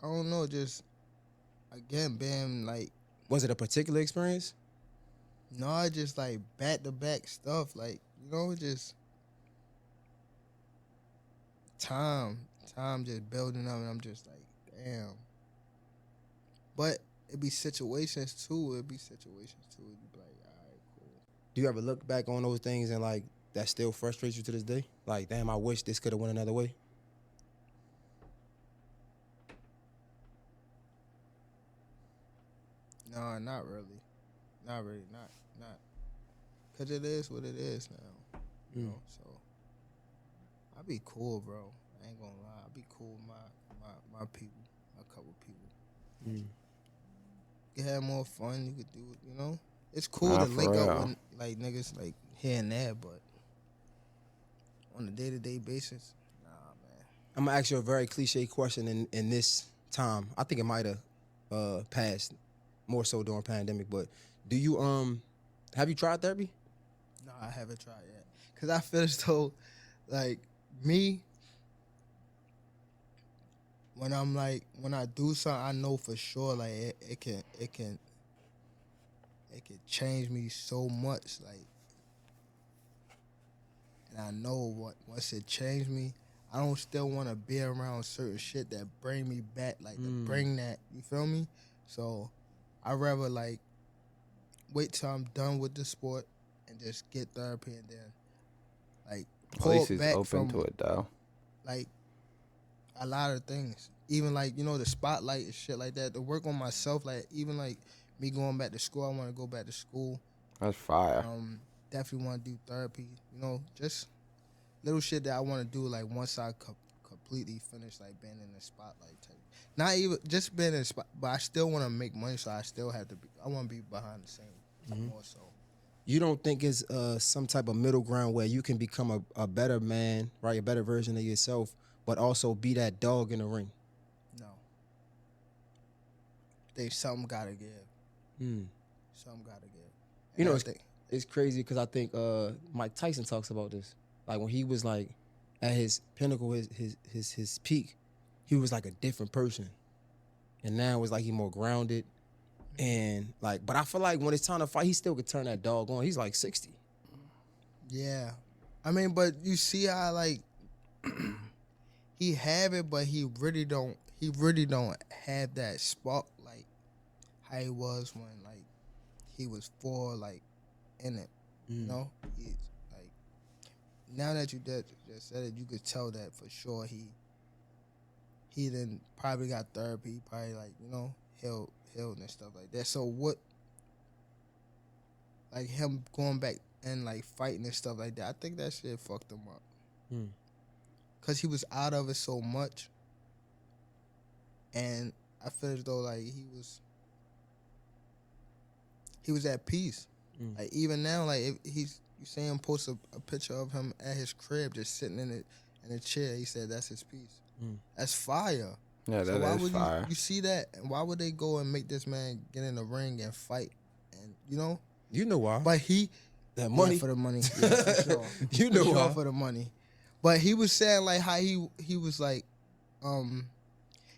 I don't know, just again being like Was it a particular experience? no, just like back to back stuff, like just time just building up, and I'm just like, damn. But it be situations too. It'd be like, all right, cool. Do you ever look back on those things and like that still frustrates you to this day? Like, damn, I wish this could have went another way. No, not really. Not really. Not. Cause it is what it is now. So I be cool, bro. I ain't gonna lie. I be cool with my people, my couple people. Mm. You can have more fun. You could do it. It's cool Nah, to for link up real. with like niggas like here and there, but on a day-to-day basis, nah, man. I'm gonna ask you a very cliche question in this time. I think it might have passed more so during pandemic, but do you have you tried therapy? No, I haven't tried yet. Cause I feel as though, like me, when I do something, I know for sure like it can change me so much, like, and I know once it changed me, I don't still want to be around certain shit that bring me back, like to bring that, you feel me? So I rather like wait till I'm done with the sport and just get therapy and then like At pull least he's back open from to it though. like a lot of things. Even like, the spotlight and shit like that. To work on myself, like even like me going back to school, I want to go back to school. That's fire. Definitely want to do therapy. Just little shit that I want to do like once I completely finish like being in the spotlight type. Not even just being in the spot, but I still want to make money, so I still have to be. I want to be behind the scenes more so. You don't think it's some type of middle ground where you can become a better man, right? A better version of yourself, but also be that dog in the ring? No. There's something gotta give. Something gotta give. And It's crazy because I think Mike Tyson talks about this. Like when he was like at his pinnacle, his peak, he was like a different person, and now it's like he more grounded, and like. But I feel like when it's time to fight, he still could turn that dog on. He's like 60. Yeah, I mean, but you see how like he have it, but he really don't. He really don't have that spark like how he was when like he was like in it. He's like now that you just said it, you could tell that for sure. He then probably got therapy. He probably like healed and stuff like that. So what? Like him going back and like fighting and stuff like that, I think that shit fucked him up. Cause he was out of it so much, and I feel as though like he was at peace. Like even now, like if you see him post a picture of him at his crib just sitting in a chair. He said that's his peace. That's fire. Yeah, So that why is would fire. you see that? And why would they go and make this man get in the ring and fight? And You know why? but he That money. yeah, for the money. Yeah, for sure. You know for sure why? for the money. But he was saying like how he was like,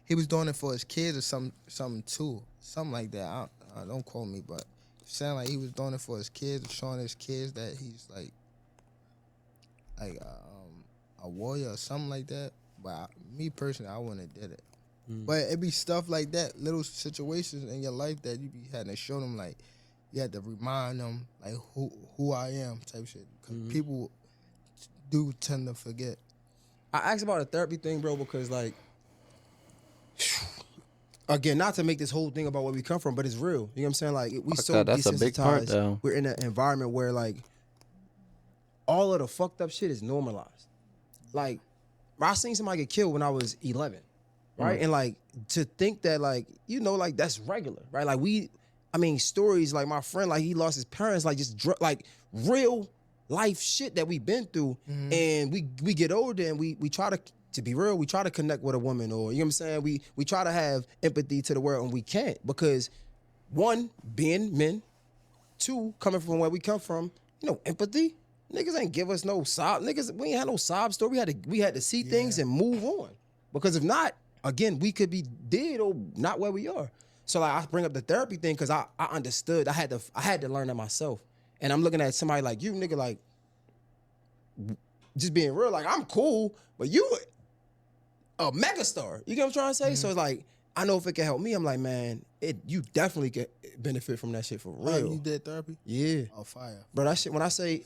he was doing it for his kids or something too, something like that. I don't quote me, but saying like he was doing it for his kids, showing his kids that he's like a warrior or something like that. But me personally, I wouldn't have did it. But it be stuff like that, little situations in your life that you be having to show them, like you had to remind them like who I am type shit. Because people do tend to forget. I asked about a therapy thing, bro, because like, again, not to make this whole thing about where we come from, but it's real. You know what I'm saying? Like we Fuck so that, that's a big part, desensitized. though. We're in an environment where like all of the fucked up shit is normalized. Like I seen somebody get killed when I was 11, right? And like to think that like like that's regular, right? Like stories like my friend, like he lost his parents, like just like real life shit that we've been through, and we get older and we try to be real, we try to connect with a woman, or you know what I'm saying, we try to have empathy to the world, and we can't, because one, being men, Two, coming from where we come from, empathy. Niggas ain't give us no sob. Niggas, we ain't had no sob story. We had to see things and move on. Because if not, again, we could be dead or not where we are. So like I bring up the therapy thing because I understood. I had to learn that myself. And I'm looking at somebody like you, nigga, like just being real. Like I'm cool, but you a megastar. You get what I'm trying to say? So it's like I know if it can help me, I'm like, man, you definitely can benefit from that shit for real. Oh, you did therapy? Yeah. Oh, fire. Bro, that shit, when I say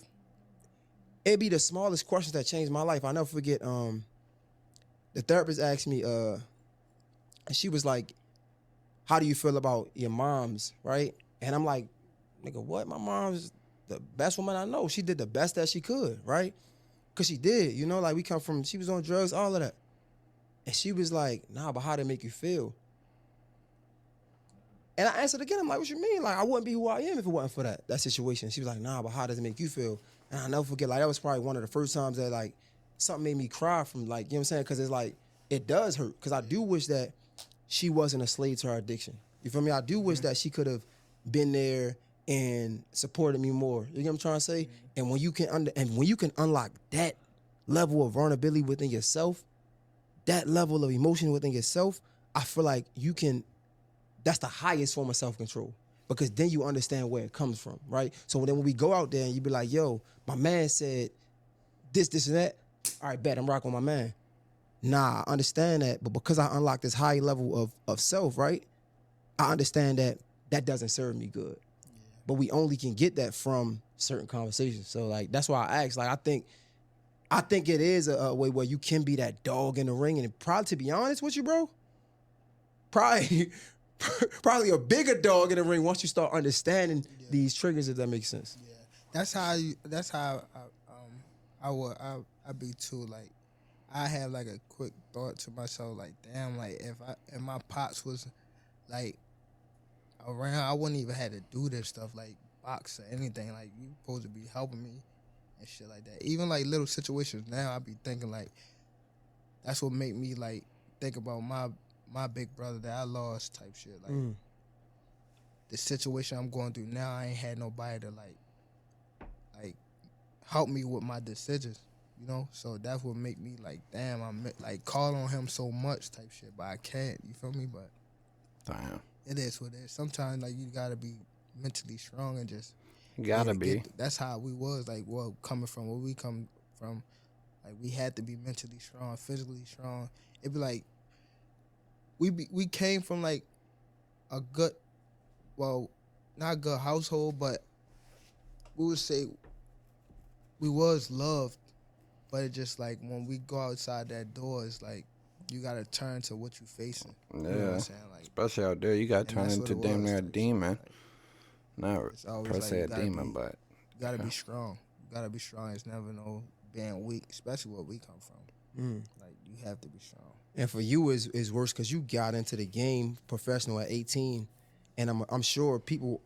it be the smallest questions that changed my life. I never forget, the therapist asked me, and she was like, how do you feel about your moms, right? And I'm like, nigga, what? My mom's the best woman I know. She did the best that she could, right? Because she did, like we come from, she was on drugs, all of that. And she was like, nah, but how did it make you feel? And I answered again, I'm like, what you mean? Like, I wouldn't be who I am if it wasn't for that situation. She was like, nah, but how does it make you feel? And I'll never forget, like, that was probably one of the first times that, like, something made me cry from, like, you know what I'm saying? Because it's like, it does hurt. Because I do wish that she wasn't a slave to her addiction. You feel me? I do wish that she could have been there and supported me more. You get what I'm trying to say? And when you can unlock that level of vulnerability within yourself, that level of emotion within yourself, I feel like that's the highest form of self-control because then you understand where it comes from, right? So then when we go out there and you be like, yo, my man said this, and that, all right, bet, I'm rocking with my man. Nah, I understand that, but because I unlocked this high level of self, right, I understand that doesn't serve me good. Yeah. But we only can get that from certain conversations. So, like, that's why I asked. Like, I think it is a way where you can be that dog in the ring. And probably, to be honest with you, bro, probably a bigger dog in the ring once you start understanding these triggers, if that makes sense. Yeah, that's how I be too. Like, I have like a quick thought to myself, like, damn, like if my pops was like around, I wouldn't even have to do this stuff like box or anything. Like, you supposed to be helping me and shit like that. Even like little situations now, I be thinking like that's what make me like think about my big brother that I lost type shit. Like the situation I'm going through now, I ain't had nobody to like help me with my decisions, So that's what make me like, damn, I'm like call on him so much type shit, but I can't. You feel me? But Damn. it is what it is. Sometimes like you gotta be mentally strong and just You gotta be. That's how we was like. Well, coming from where we come from, like we had to be mentally strong, physically strong. It'd be like we came from like a good, well, not good household, but we would say we was loved, but it just like when we go outside that door, it's like you gotta turn to what you facing. Yeah. You know what I'm saying? Like, especially out there, you gotta turn that's into what it damn was, near a like, demon. Not it's always per like se you a gotta demon, be- but you gotta be strong. You gotta be strong. It's never no being weak, especially where we come from. Like, you have to be strong. And for you is worse because you got into the game professional at 18, and I'm sure people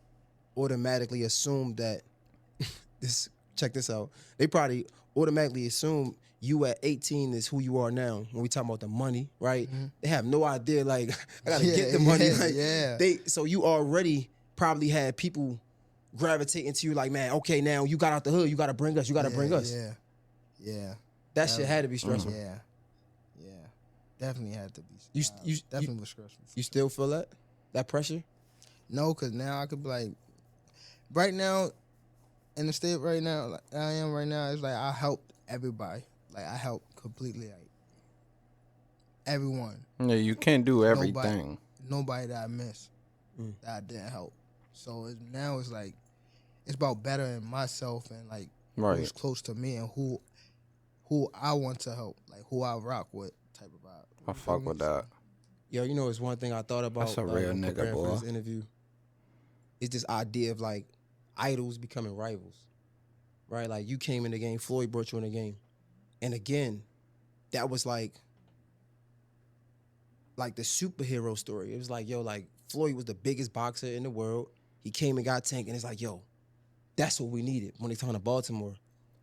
automatically assume that check this out. They probably automatically assume you at 18 is who you are now. When we talk about the money, right? They have no idea. Like, I gotta get the money. So you already probably had people gravitating to you. Like, man, okay, now you got out the hood. You gotta bring us. You gotta bring us. Yeah. That shit had to be stressful. Yeah. Definitely had to be. You definitely was stressful. You still feel that pressure? No, because now I could be like, right now, in the state right now, like I am right now, it's like I helped everybody. Like, I helped completely, like, everyone. yeah, you can't do everything. Nobody that I missed that I didn't help. So now it's like, it's about bettering myself and like who's close to me and who I want to help, like who I rock with type of vibe. I fuck with that. Yo, it's one thing I thought about. That's a real nigga, preparing for boy. this interview. It's this idea of like idols becoming rivals, right? Like, you came in the game, Floyd brought you in the game, and again, that was like the superhero story. It was like, yo, like Floyd was the biggest boxer in the world. He came and got Tank, and it's like, yo, that's what we needed when they talking to Baltimore.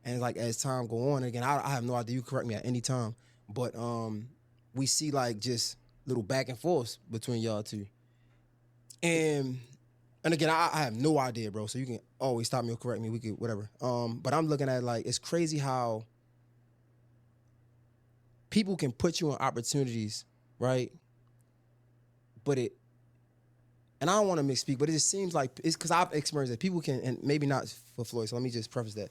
And like, as time go on, again, I have no idea. You correct me at any time, but we see like just little back and forth between y'all two. And And again, I have no idea, bro. So you can always stop me or correct me. We could whatever. But I'm looking at like it's crazy how people can put you in opportunities, right? But and I don't want to misspeak, but it just seems like it's because I've experienced it. People can, and maybe not for Floyd. So let me just preface that.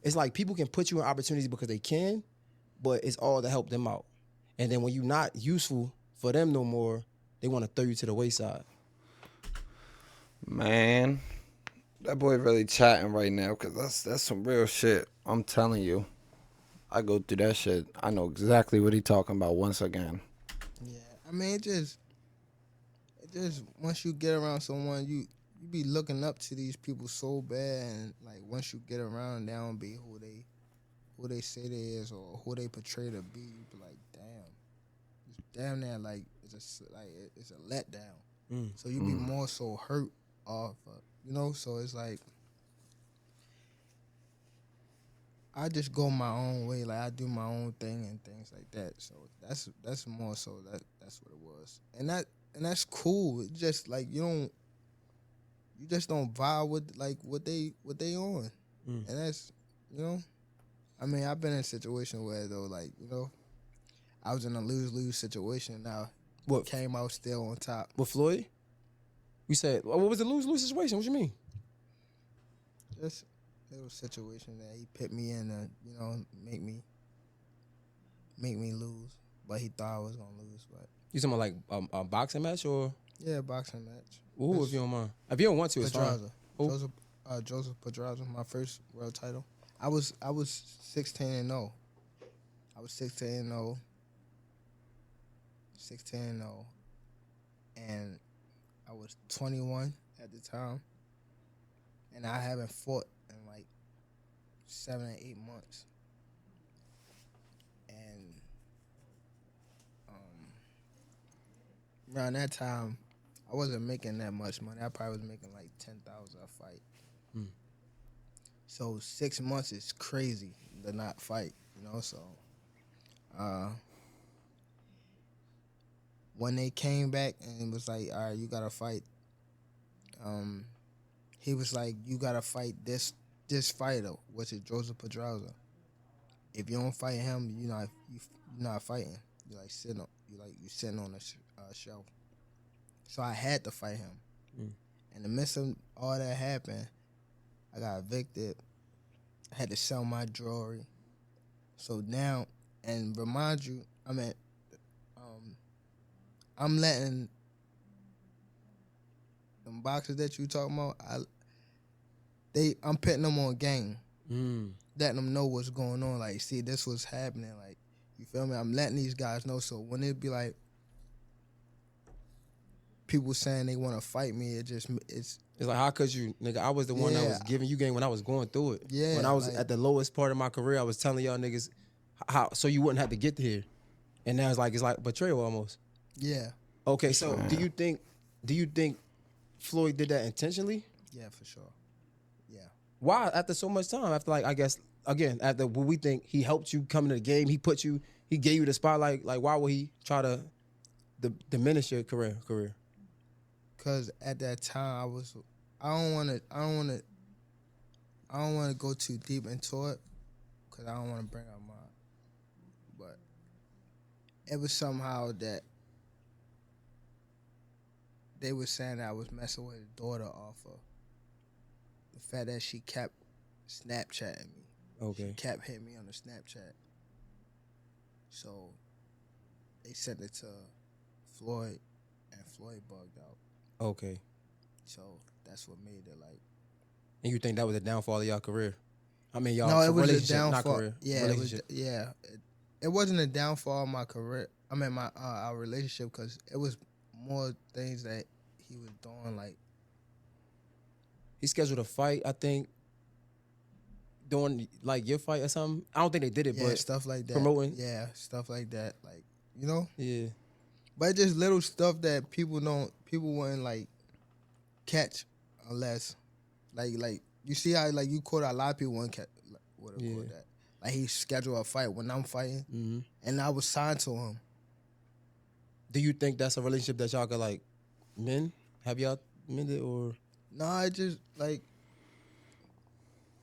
It's like people can put you in opportunities because they can, but it's all to help them out. And then when you're not useful for them no more, they want to throw you to the wayside. Man, that boy really chatting right now because that's some real shit. I'm telling you. I go through that shit. I know exactly what he talking about once again. Yeah, I mean, it just once you get around someone, you be looking up to these people so bad, and like once you get around, they don't be who they say they is or who they portray to be. You be like, damn near like it's a letdown. So you be more so hurt off, you know. So it's like I just go my own way, like I do my own thing and things like that. So that's more so that's what it was, and that's cool. It's just like you just don't vibe with like what they on, and that's I mean, I've been in a situation where though, like I was in a lose situation. Now What came out still on top. with Floyd? We said, what was the lose situation? What you mean? Just a little situation that he put me in to make me lose, but he thought I was gonna lose. But You talking about like a boxing match or? yeah, boxing match. Ooh, if you don't mind. If you don't want to, it's fine. Pedraza. Joseph Pedraza, my first world title. I was 16-0. I was 16-0. 16-0. And I was 21 at the time. And I haven't fought in like 7 or 8 months. And around that time, I wasn't making that much money. I probably was making like $10,000 a fight. So 6 months is crazy to not fight, So when they came back and it was like, all right, you gotta fight. He was like, you gotta fight this fighter, which is Joseph Pedraza. If you don't fight him, you're not fighting. You're like sitting on a shelf. So I had to fight him. In the midst of all that happened, I got evicted. I had to sell my jewelry. So now, and remind you, I'm letting them boxers that you talking about, I'm putting them on game. Letting them know what's going on. Like, see, this was happening. Like, you feel me? I'm letting these guys know. So when it be like people saying they want to fight me, it's like, how could you, nigga? I was the one that was giving you game when I was going through it. Yeah. When I was at the lowest part of my career, I was telling y'all niggas how so you wouldn't have to get here. And now it's like betrayal almost. Yeah. Okay, so do you think Floyd did that intentionally? Yeah, for sure. Yeah. Why? After so much time, after like I guess again, after what we think he helped you come into the game, he gave you the spotlight. Like, why would he try to diminish your career? Cause at that time I don't want to go too deep into it, cause I don't want to bring up but it was somehow that they were saying that I was messing with his daughter off of the fact that she kept Snapchatting me. Okay. She kept hitting me on the Snapchat. So they sent it to Floyd, and Floyd bugged out. Okay. So that's what made it like. And you think that was a downfall of y'all career? I mean, y'all No, it was a relationship, downfall. not career. Yeah, relationship. It wasn't a downfall of my career. I mean, my our relationship, because it was more things that he was doing. Like, he scheduled a fight, I think, during like your fight or something. I don't think they did it, but stuff like that. promoting. Yeah, stuff like that. Like, Yeah. But it's just little stuff that people wouldn't like catch unless like you see how like you caught a lot of people wouldn't catch would have caught that. Like, he scheduled a fight when I'm fighting, and I was signed to him. Do you think that's a relationship that y'all could like mend? Have y'all mended or? No, I just like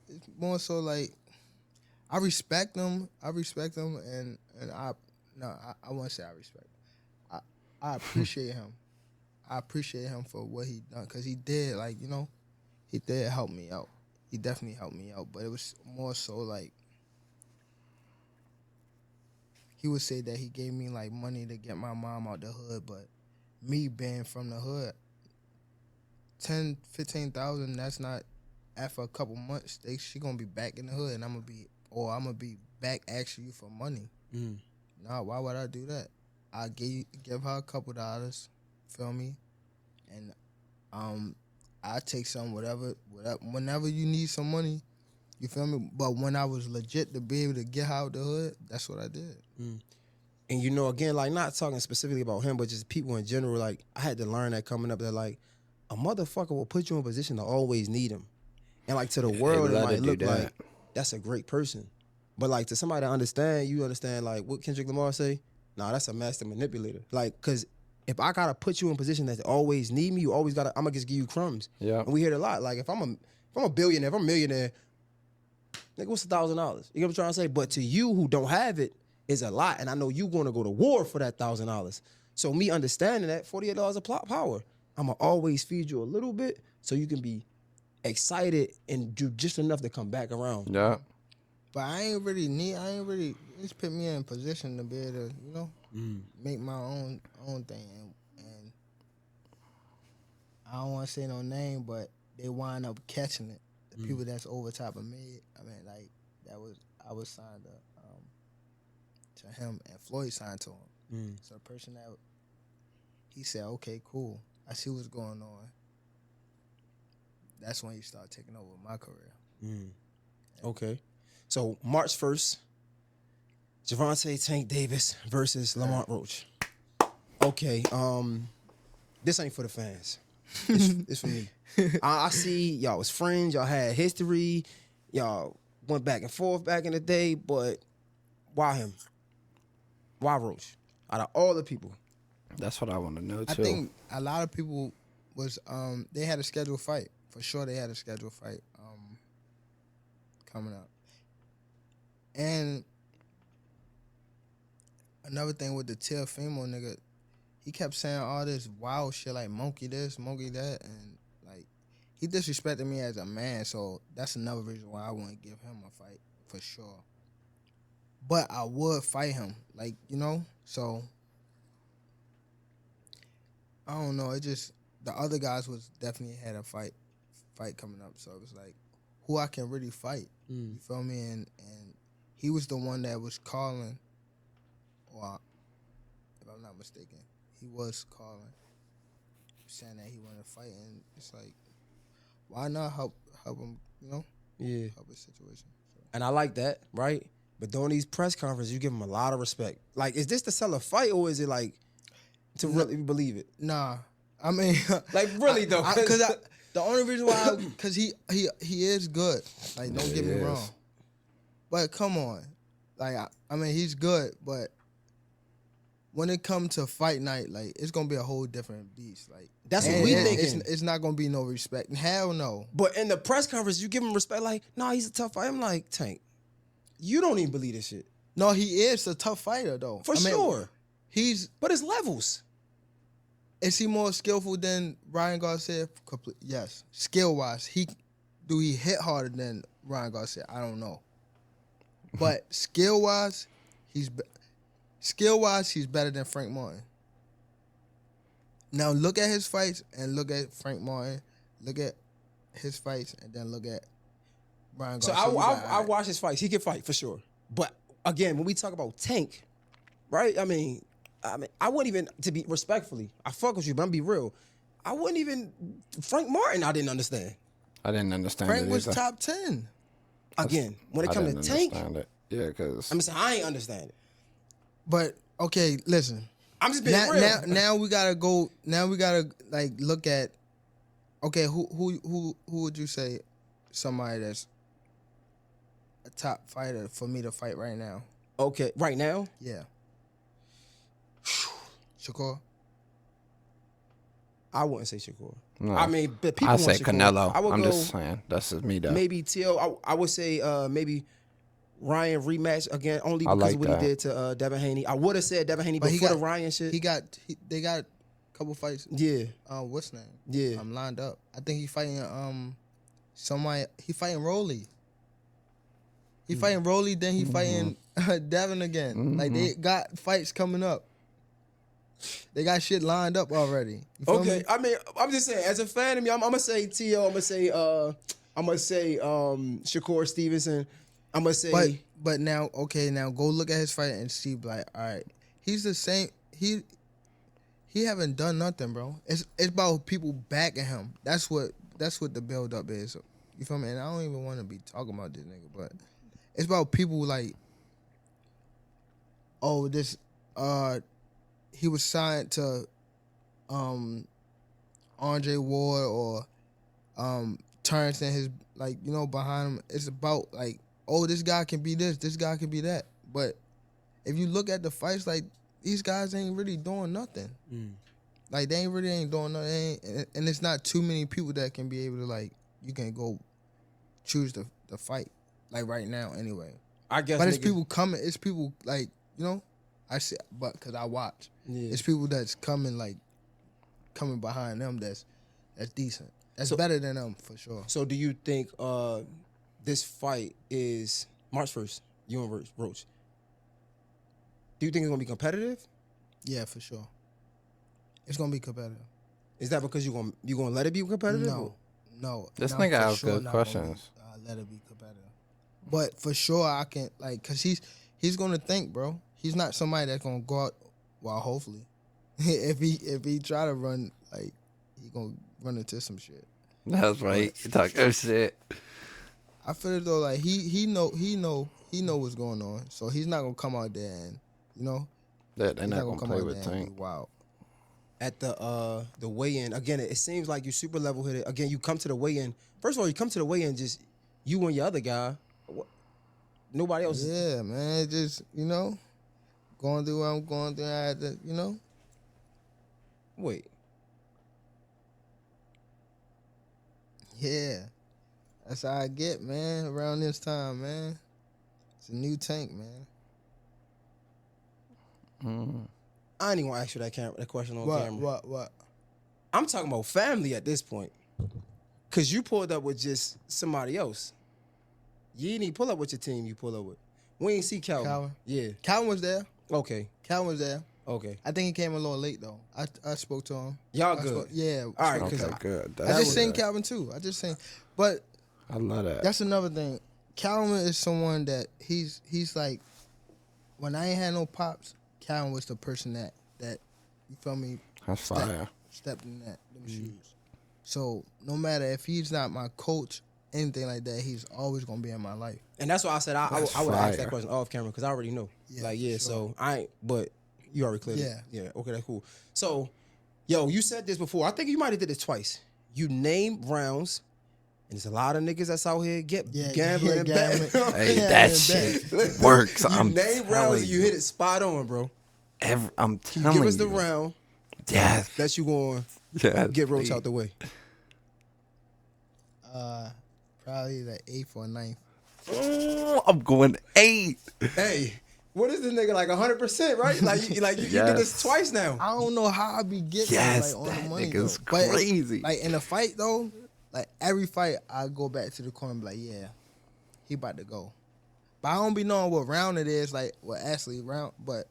it's more so like I respect him. And I won't say I respect. I appreciate him. I appreciate him for what he done because he did like he did help me out. He definitely helped me out, but it was more so like he would say that he gave me like money to get my mom out the hood, but me being from the hood, 10,000-15,000, that's not after a couple months, she gonna be back in the hood and I'm gonna be back asking you for money. Nah, why would I do that? I give her a couple dollars, feel me? And I take some whatever whenever you need some money, you feel me? But when I was legit to be able to get her out the hood, that's what I did. And you know, again, like not talking specifically about him, but just people in general, like I had to learn that coming up that like a motherfucker will put you in a position to always need him. And like to the world, it let might it do look that. like that's a great person. But like to somebody to understand, you understand like what Kendrick Lamar say? Nah, that's a master manipulator. Like, cause if I gotta put you in a position that always need me, you always gotta, I'm gonna just give you crumbs. Yeah. And we hear it a lot. Like if I'm a billionaire, if I'm a millionaire, nigga, what's $1,000? You know what I'm trying to say? But to you who don't have it is a lot. And I know you gonna go to war for that $1,000. So me understanding that, $48 of plot power, I'm gonna always feed you a little bit so you can be excited and do just enough to come back around. Yeah. But I ain't really just put me in a position to be able to, make my own thing. And I don't want to say no name, but they wind up catching it. The people that's over top of me, I mean, like, I was signed to him and Floyd signed to him. So the person that, he said, okay, cool. I see what's going on. That's when he started taking over my career. Okay. So March 1st, Gervonta Tank Davis versus Lamont Roach. Okay, this ain't for the fans. It's for me. I see y'all was friends, y'all had history, y'all went back and forth back in the day, but why him? Why Roach? Out of all the people. That's what I want to know too. I think a lot of people was they had a scheduled fight. For sure they had a scheduled fight coming up. And another thing with the Teofimo nigga, he kept saying all this wild shit like monkey this, monkey that, and like he disrespected me as a man, so that's another reason why I wouldn't give him a fight for sure. But I would fight him, like, so I don't know, it just the other guys was definitely had a fight coming up, so it was like who I can really fight. You feel me? And he was the one that was calling, or if I'm not mistaken, he was calling, saying that he wanted to fight, and it's like, why not help him, Yeah. help his situation. So. And I like that, right? But during these press conferences, you give him a lot of respect. Like, is this to sell a fight or is it like to really believe it? Nah, I mean, Like really though, because the only reason why, because he is good. Like, don't get me he wrong. is. But come on, like I mean, he's good, but when it comes to fight night, like it's gonna be a whole different beast. Like That's what and we it- thinking. It's not gonna be no respect. Hell no. But in the press conference, you give him respect. Like, nah, he's a tough fighter. I'm like, Tank, you don't even believe this shit. No, he is a tough fighter though. For sure. But it's levels. Is he more skillful than Ryan Garcia? Yes, skill wise, he hit harder than Ryan Garcia? I don't know, but skill wise, he's better than Frank Martin. Now look at his fights and look at Frank Martin. Look at his fights and then look at Ryan So Garcia. I watch his fights. He can fight for sure. But again, when we talk about Tank, right? I mean, I wouldn't even, to be respectfully, I fuck with you, but I'm be real. I wouldn't even, Frank Martin, I didn't understand. I didn't understand Frank it was either. top 10. Again, when it I comes to didn't Tank, understand it. Yeah, because I'm saying I ain't understand it. But okay, listen. I'm just being Now, real. now we gotta go. Now we gotta like look at. Okay, who would you say somebody that's a top fighter for me to fight right now? Okay, right now, Yeah. Shakur. I wouldn't say Shakur. No. I mean, but people I want say Shakur. Canelo. I would I'm go just saying. That's just me though. maybe T.O. I would say maybe Ryan rematch again only I because like of what that. he did to Devin Haney. I would have said Devin Haney But he before got- the Ryan shit. They got a couple fights. Yeah, What's his name? yeah. I'm lined up. I think he fighting somebody. He fighting Rolly. He fighting Rolly, then he fighting Devin again. Like they got fights coming up. They got shit lined up already. You feel Okay, me? I mean, I'm just saying, as a fan of me, I'm gonna say T.O. I'm gonna say Shakur Stevenson. I'm gonna say But now go look at his fight and see like, all right, he's the same. He haven't done nothing, bro. It's about people backing him. That's what the build up is. You feel me? And I don't even want to be talking about this nigga, but it's about people like, oh, this he was signed to Andre Ward or Terrence and his like, you know, behind him. It's about like, oh, this guy can be this guy can be that. But if you look at the fights, like these guys ain't really doing nothing. Like they ain't doing nothing. And it's not too many people that can be able to like, you can go choose the fight like right now anyway. I guess. But it's niggas- people coming. It's people like, you know, I see, but because I watch, Yeah. it's people that's coming coming behind them. That's decent. That's So- better than them for sure. So, do you think this fight is March 1st? You and Roach. Do you think it's gonna be competitive? Yeah, for sure. It's gonna be competitive. Is that because you gonna let it be competitive? No. This and nigga I'm for asks sure good not gonna, questions. let it be competitive. But for sure, I can like, cause he's gonna think, bro. He's not somebody that's gonna go out. Well, hopefully, if he try to run, like he gonna run into some shit. That's right. You talk oh shit. I feel as though like he know what's going on, so he's not gonna come out there and They're he's not gonna come play out with there and Tank. be wild. At the weigh-in again, it seems like you super level headed. Again, you come to the weigh-in. First of all, you come to the weigh-in just you and your other guy. Nobody else. Yeah, man, just going through what I'm going through. I had to, Wait. yeah, that's how I get, man. Around this time, man, it's a new Tank, man. I ain't even gonna ask you that question on camera. What? I'm talking about family at this point. Cause you pulled up with just somebody else. You didn't even pull up with your team you pull up with. We ain't see Calvin. Calvin? Yeah. Calvin was there. Okay. Calvin was there. Okay. I think he came a little late though. I spoke to him. Y'all I good. spoke- yeah. All right, spoke to cause Okay, him. good. I That's just seen good. Calvin too. I just seen, but I love that. that's another thing. Calvin is someone that he's like, when I ain't had no pops, Calvin was the person that you feel me That's fire. stepped in them shoes. So no matter if he's not my coach, anything like that, he's always gonna be in my life. and that's why I said I would ask fire. that question off camera because I already know. Yeah, Yeah, for so I ain't but you already cleared it. Yeah. Yeah, okay, that's cool. So, yo, you said this before. I think you might have did it twice. You named rounds, and there's a lot of niggas that's out here gambling and betting. Hey, Yeah, that and shit works. You I'm named rounds telling and you hit it spot on, bro. I'm Can telling you you. give us the round Yes. that you going Yes. get Roach please. out the way? Probably the 8th or 9th. Oh, I'm going 8. Hey, what is this nigga like 100%, right? Like you did this Yes. twice now. I don't know how I be getting Yes, like on that the money nigga's though. But crazy. like in a fight though, like every fight I go back to the corner and be like, yeah, he about to go. But I don't be knowing what round it is, like what actually round. But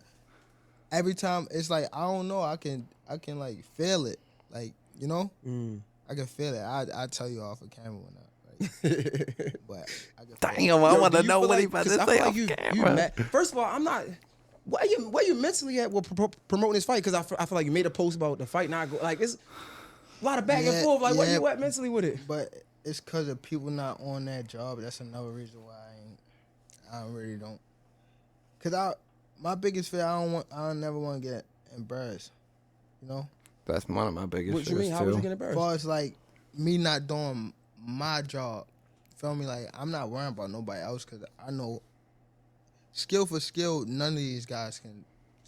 every time it's like I don't know. I can like feel it, like I can feel it. I tell you off of camera when but I can feel it. Damn, I Yo, want do to you know feel what he like- about 'cause to I say feel off you camera. mad. First of all, I'm not. Where you mentally at with promoting this fight? Because I feel like you made a post about the fight not go. Like it's a lot of back and Yeah, forth. Like where yeah. you at mentally with it? But it's because of people not on that job. That's another reason why I really don't. Cause my biggest fear, I never want to get embarrassed. That's one of my biggest What you mean? fears, How was too. you getting As embarrassed? far as like me not doing my job, feel me? Like I'm not worrying about nobody else because I know skill for skill, none of these guys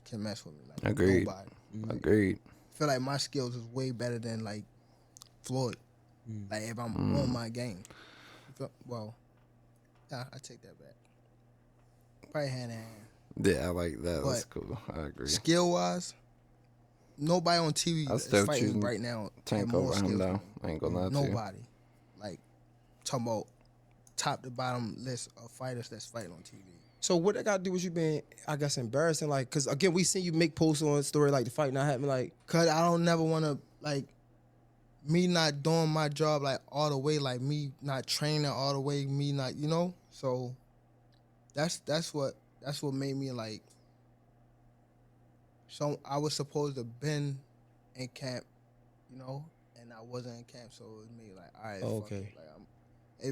can mess with me. Like Agreed. nobody. Agreed. feel like my skills is way better than like Floyd. Like if I'm on my game. Well, yeah, I take that back. Probably hand in hand. Yeah, I like that. That's But cool. I agree. Skill wise, nobody on TV I is still fighting choosing right now. Tank have more over him skills though. than him. I ain't gonna lie to you. Nobody. Like talking about top to bottom list of fighters that's fighting on TV. So what that got to do with you being, I guess, embarrassing? Like, cause again, we seen you make posts on story like the fight not happening. Like, Cause I don't never want to like me not doing my job like all the way, like me not training all the way, me not, you know. So that's what made me like. So I was supposed to been in camp, you know, and I wasn't in camp, so it was me like, all right, Oh, fuck okay. it. Like,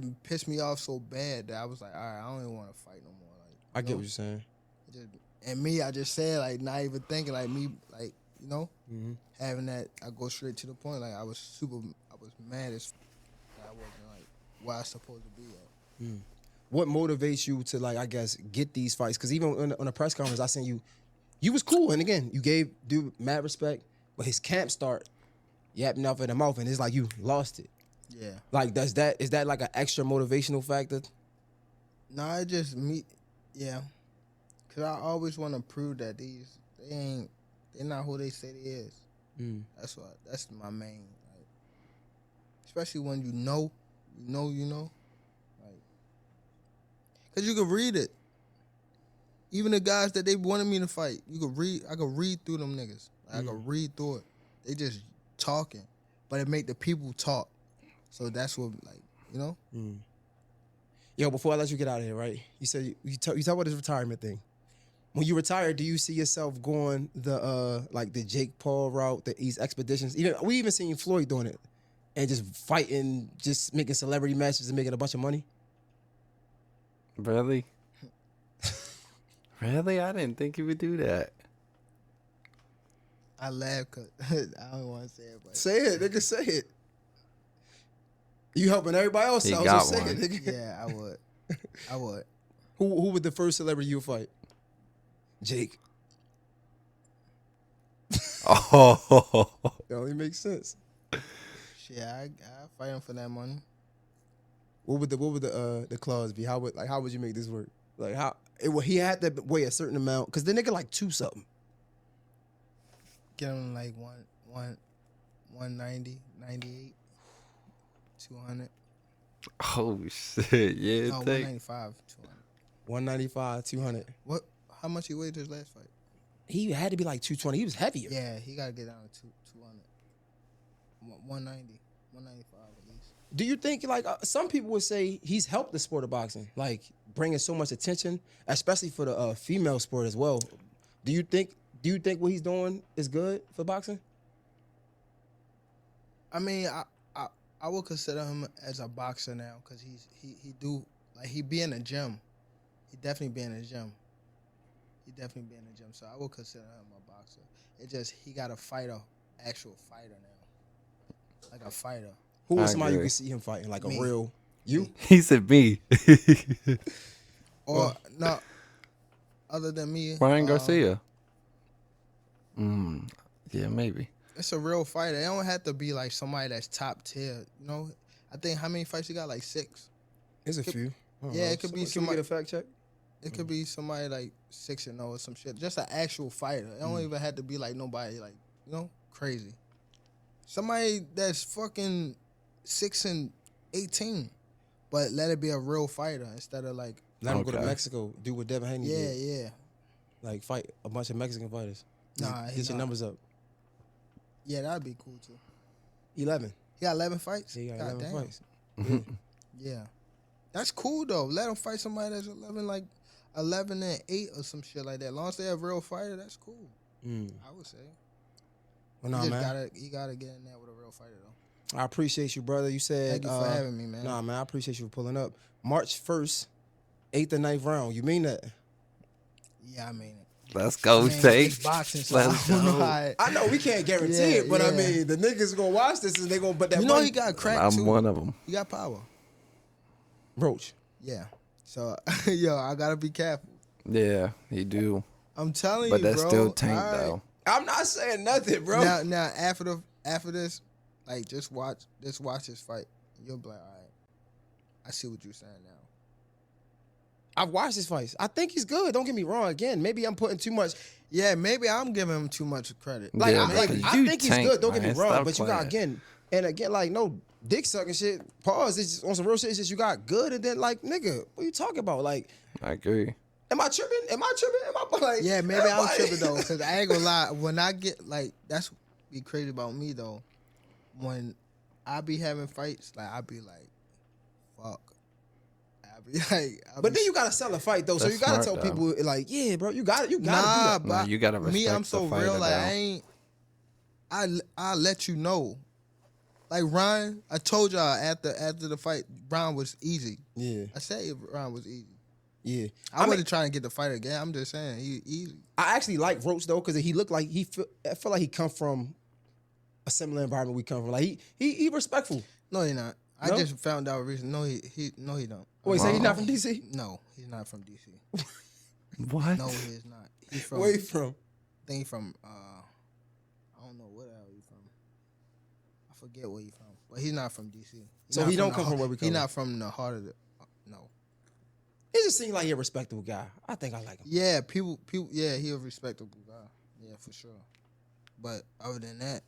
it pissed me off so bad that I was like, all right, I don't even want to fight no more. Like, I you get know? what you're saying. And me, I just said like not even thinking like me, like you know, Mm-hmm. having that, I go straight to the point. Like I was mad as that I wasn't like where I supposed to be at. What motivates you to, like, I guess, get these fights? Because even on a press conference, I seen you was cool, and again, you gave dude mad respect, but his camp start yapping off at the mouth, and it's like you lost it. Yeah. Like, is that like an extra motivational factor? No, it just me. Yeah. Cause I always want to prove that they're not who they say they is. That's my main. Like, especially when you know. Like, cause you could read it. Even the guys that they wanted me to fight, I could read through them niggas. Like, I could read through it. They just talking, but it make the people talk. So that's what, like, you know. Yo, before I let you get out of here, right? You said you talk about this retirement thing. When you retire, do you see yourself going the like the Jake Paul route, these expeditions? We even seen Floyd doing it, and just fighting, just making celebrity matches and making a bunch of money. Really? Really? I didn't think he would do that. I laugh because I don't want to say it, but Say it, nigga. Say it. You helping everybody else He out, got so say one. it, nigga. yeah, I would. Who would the first celebrity you fight? Jake. Oh, That only makes sense. Yeah, I fight him for that money. What would the clause be? How would you make this work? Like he had to weigh a certain amount, because the nigga like 2 something. Get him like 190, 98, 200. oh shit! Yeah, No, take 195, 200. 195, 200. What? How much he weighed his last fight? He had to be like 220. He was heavier. Yeah, he got to get down to 200. 190, 195 at least. Do you think, like, some people would say he's helped the sport of boxing, like bringing so much attention, especially for the female sport as well? Do you think what he's doing is good for boxing? I mean, I would consider him as a boxer now, because he be in the gym. He definitely be in the gym. So I would consider him a boxer. It just he got to fight a actual fighter now, like a fighter. Who was I somebody you agree. could see him fighting, like Me. a real you? He said me. Or no, other than me, Ryan Garcia. Yeah, maybe. it's a real fighter. It don't have to be like somebody that's top tier. You know, I think how many fights he got? Like 6. There's a few. I don't Yeah, know. it could be Can we get somebody. a fact check? It could be somebody like 6-0 or some shit. Just an actual fighter. It don't even have to be like nobody like, you know, crazy. Somebody that's fucking 6-18, but let it be a real fighter instead of like, Let him go to Okay. Mexico, do what Devin Haney yeah, did. yeah. Like, fight a bunch of Mexican fighters. Nah, Get your numbers up. Yeah, that'd be cool too. 11. He got 11 fights? He got God 11 damn. fights. Yeah. That's cool though. Let him fight somebody that's 11 and 8 or some shit like that. As long as they have real fighter, that's cool. I would say. Well, nah, man. He gotta get in there with a real fighter though. I appreciate you, brother. You said... Thank you for having me, man. Nah, man, I appreciate you for pulling up. March 1st, 8th and 9th round. You mean that? Yeah, I mean it. Let's go, I mean, Tate. it's boxing, so Let's I don't know go. how it, I know we can't guarantee Yeah, it, but I yeah. mean, the niggas gonna watch this and they gonna put that you know money. he got crack I'm too. one of them. He got power. Roach. Yeah. So, yo, I gotta be careful. Yeah, he do. I'm telling But you, that's bro. still Tank, All right. though. I'm not saying nothing, bro. Now after this, like just watch this fight. You'll be like, all right, I see what you're saying now. I've watched his fights. I think he's good. Don't get me wrong. Again, maybe I'm putting too much. Yeah, maybe I'm giving him too much credit. Like, Yeah, I because I you think he's tank, good. Don't get me man. wrong. Stop But you got playing. again, like no dick sucking shit. Pause. It's just on some real shit. It's just you got good, and then like nigga, what you talking about? Like, I agree. am I tripping? Am I like? Yeah, maybe I'm everybody- tripping though, because I ain't gonna lie. When I get like, that's what be crazy about me though. When I be having fights, like I be like, fuck. I be like, But then you gotta sell a fight though, so That's you gotta smart, tell though. people like, yeah, bro, you gotta do nah, that. Nah, but you gotta me, I'm respect so the fighter, real. Like though. I ain't. I let you know. Like Ryan, I told y'all after the fight, Ryan was easy. Yeah, I said Ryan was easy. yeah. I wasn't trying to get the fight again. I'm just saying he easy. I actually like Roach though because he looked like I feel like he come from a similar environment we come from. Like he respectful. No, he not. I No? just found out recently. No, he don't. Wait, say he's not from DC? No, he's not from DC. What? No, he is not. He's from. Where he from? I think he from. I don't know where the hell he from. I forget where he from, but he's not from DC. So he don't come from where we come He's from? not from the heart of the. No. He just seems like a respectable guy. I think I like him. Yeah, people. Yeah, he a respectable guy. Yeah, for sure. But other than that,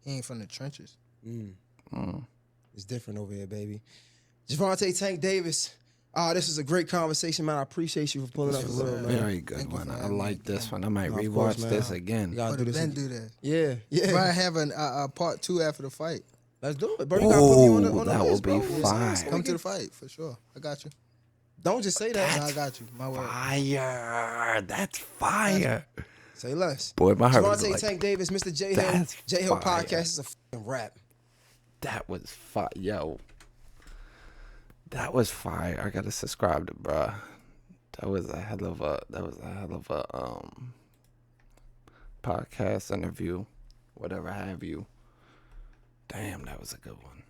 he ain't from the trenches. It's different over here, baby. Gervonta Tank Davis. This was a great conversation, man. I appreciate you for pulling up This for was real, a man. very good Thank you one. for I having like me. this one. I might No, of rewatch course, man. this again. You gotta But do this. then do that. Yeah, yeah. Might have a part 2 after the fight. Let's do it, bro. You gotta put me on the that list, would be bro. You know what I'm saying? fire. So we Come to can- the fight for sure. I got you. Don't just say that. No, I got you. My word. Fire. That's fire. Say less. Boy, my heart was Gervonta like, Tank Davis, Mr. J Hill. That's J Hill fire. podcast is a fucking rap. that was fire. Yo. That was fire. I gotta subscribe to bruh. That was a hell of a podcast interview. Whatever have you. Damn, that was a good one.